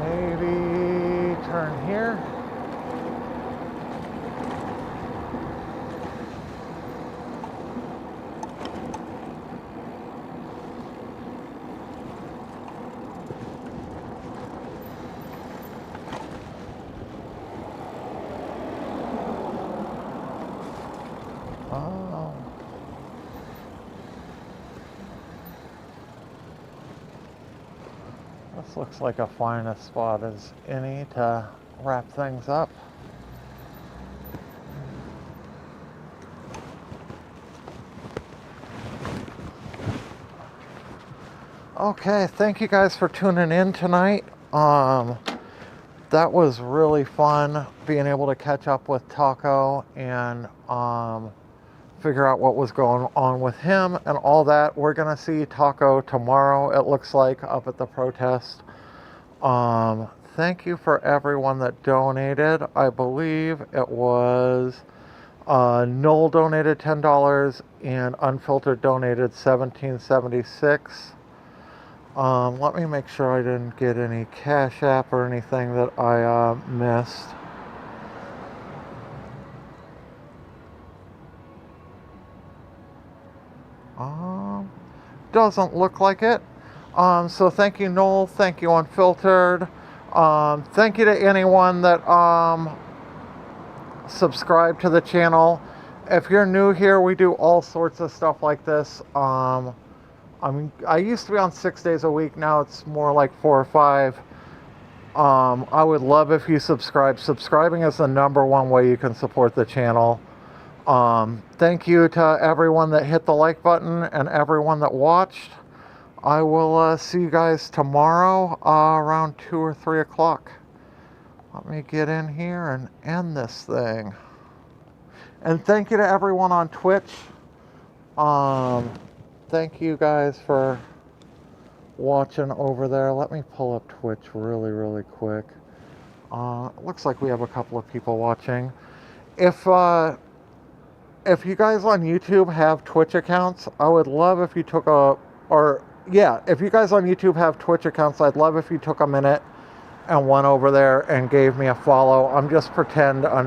Maybe turn here. This looks like a fine a spot as any to wrap things up. Okay, thank you guys for tuning in tonight. That was really fun being able to catch up with Taco and figure out what was going on with him and all that. We're gonna see Taco tomorrow, it looks like, up at the protest. thank you for everyone that donated. I believe it was Noel donated $10 and Unfiltered donated $17.76. Let me make sure I didn't get any Cash App or anything that I missed. Doesn't look like it. So thank you, Noel. Thank you, Unfiltered. Thank you to anyone that subscribed to the channel. If you're new here, we do all sorts of stuff like this. I used to be on 6 days a week. Now it's more like 4 or 5. I would love if you subscribe. Subscribing is the #1 way you can support the channel. Thank you to everyone that hit the like button and everyone that watched. I will see you guys tomorrow around 2 or 3 o'clock. Let me get in here and end this thing. And thank you to everyone on Twitch. Thank you guys for watching over there. Let me pull up Twitch really, really quick. It looks like we have a couple of people watching. If you guys on YouTube have Twitch accounts, I would love if you took if you guys on YouTube have Twitch accounts, I'd love if you took a minute and went over there and gave me a follow. I'm just pretend under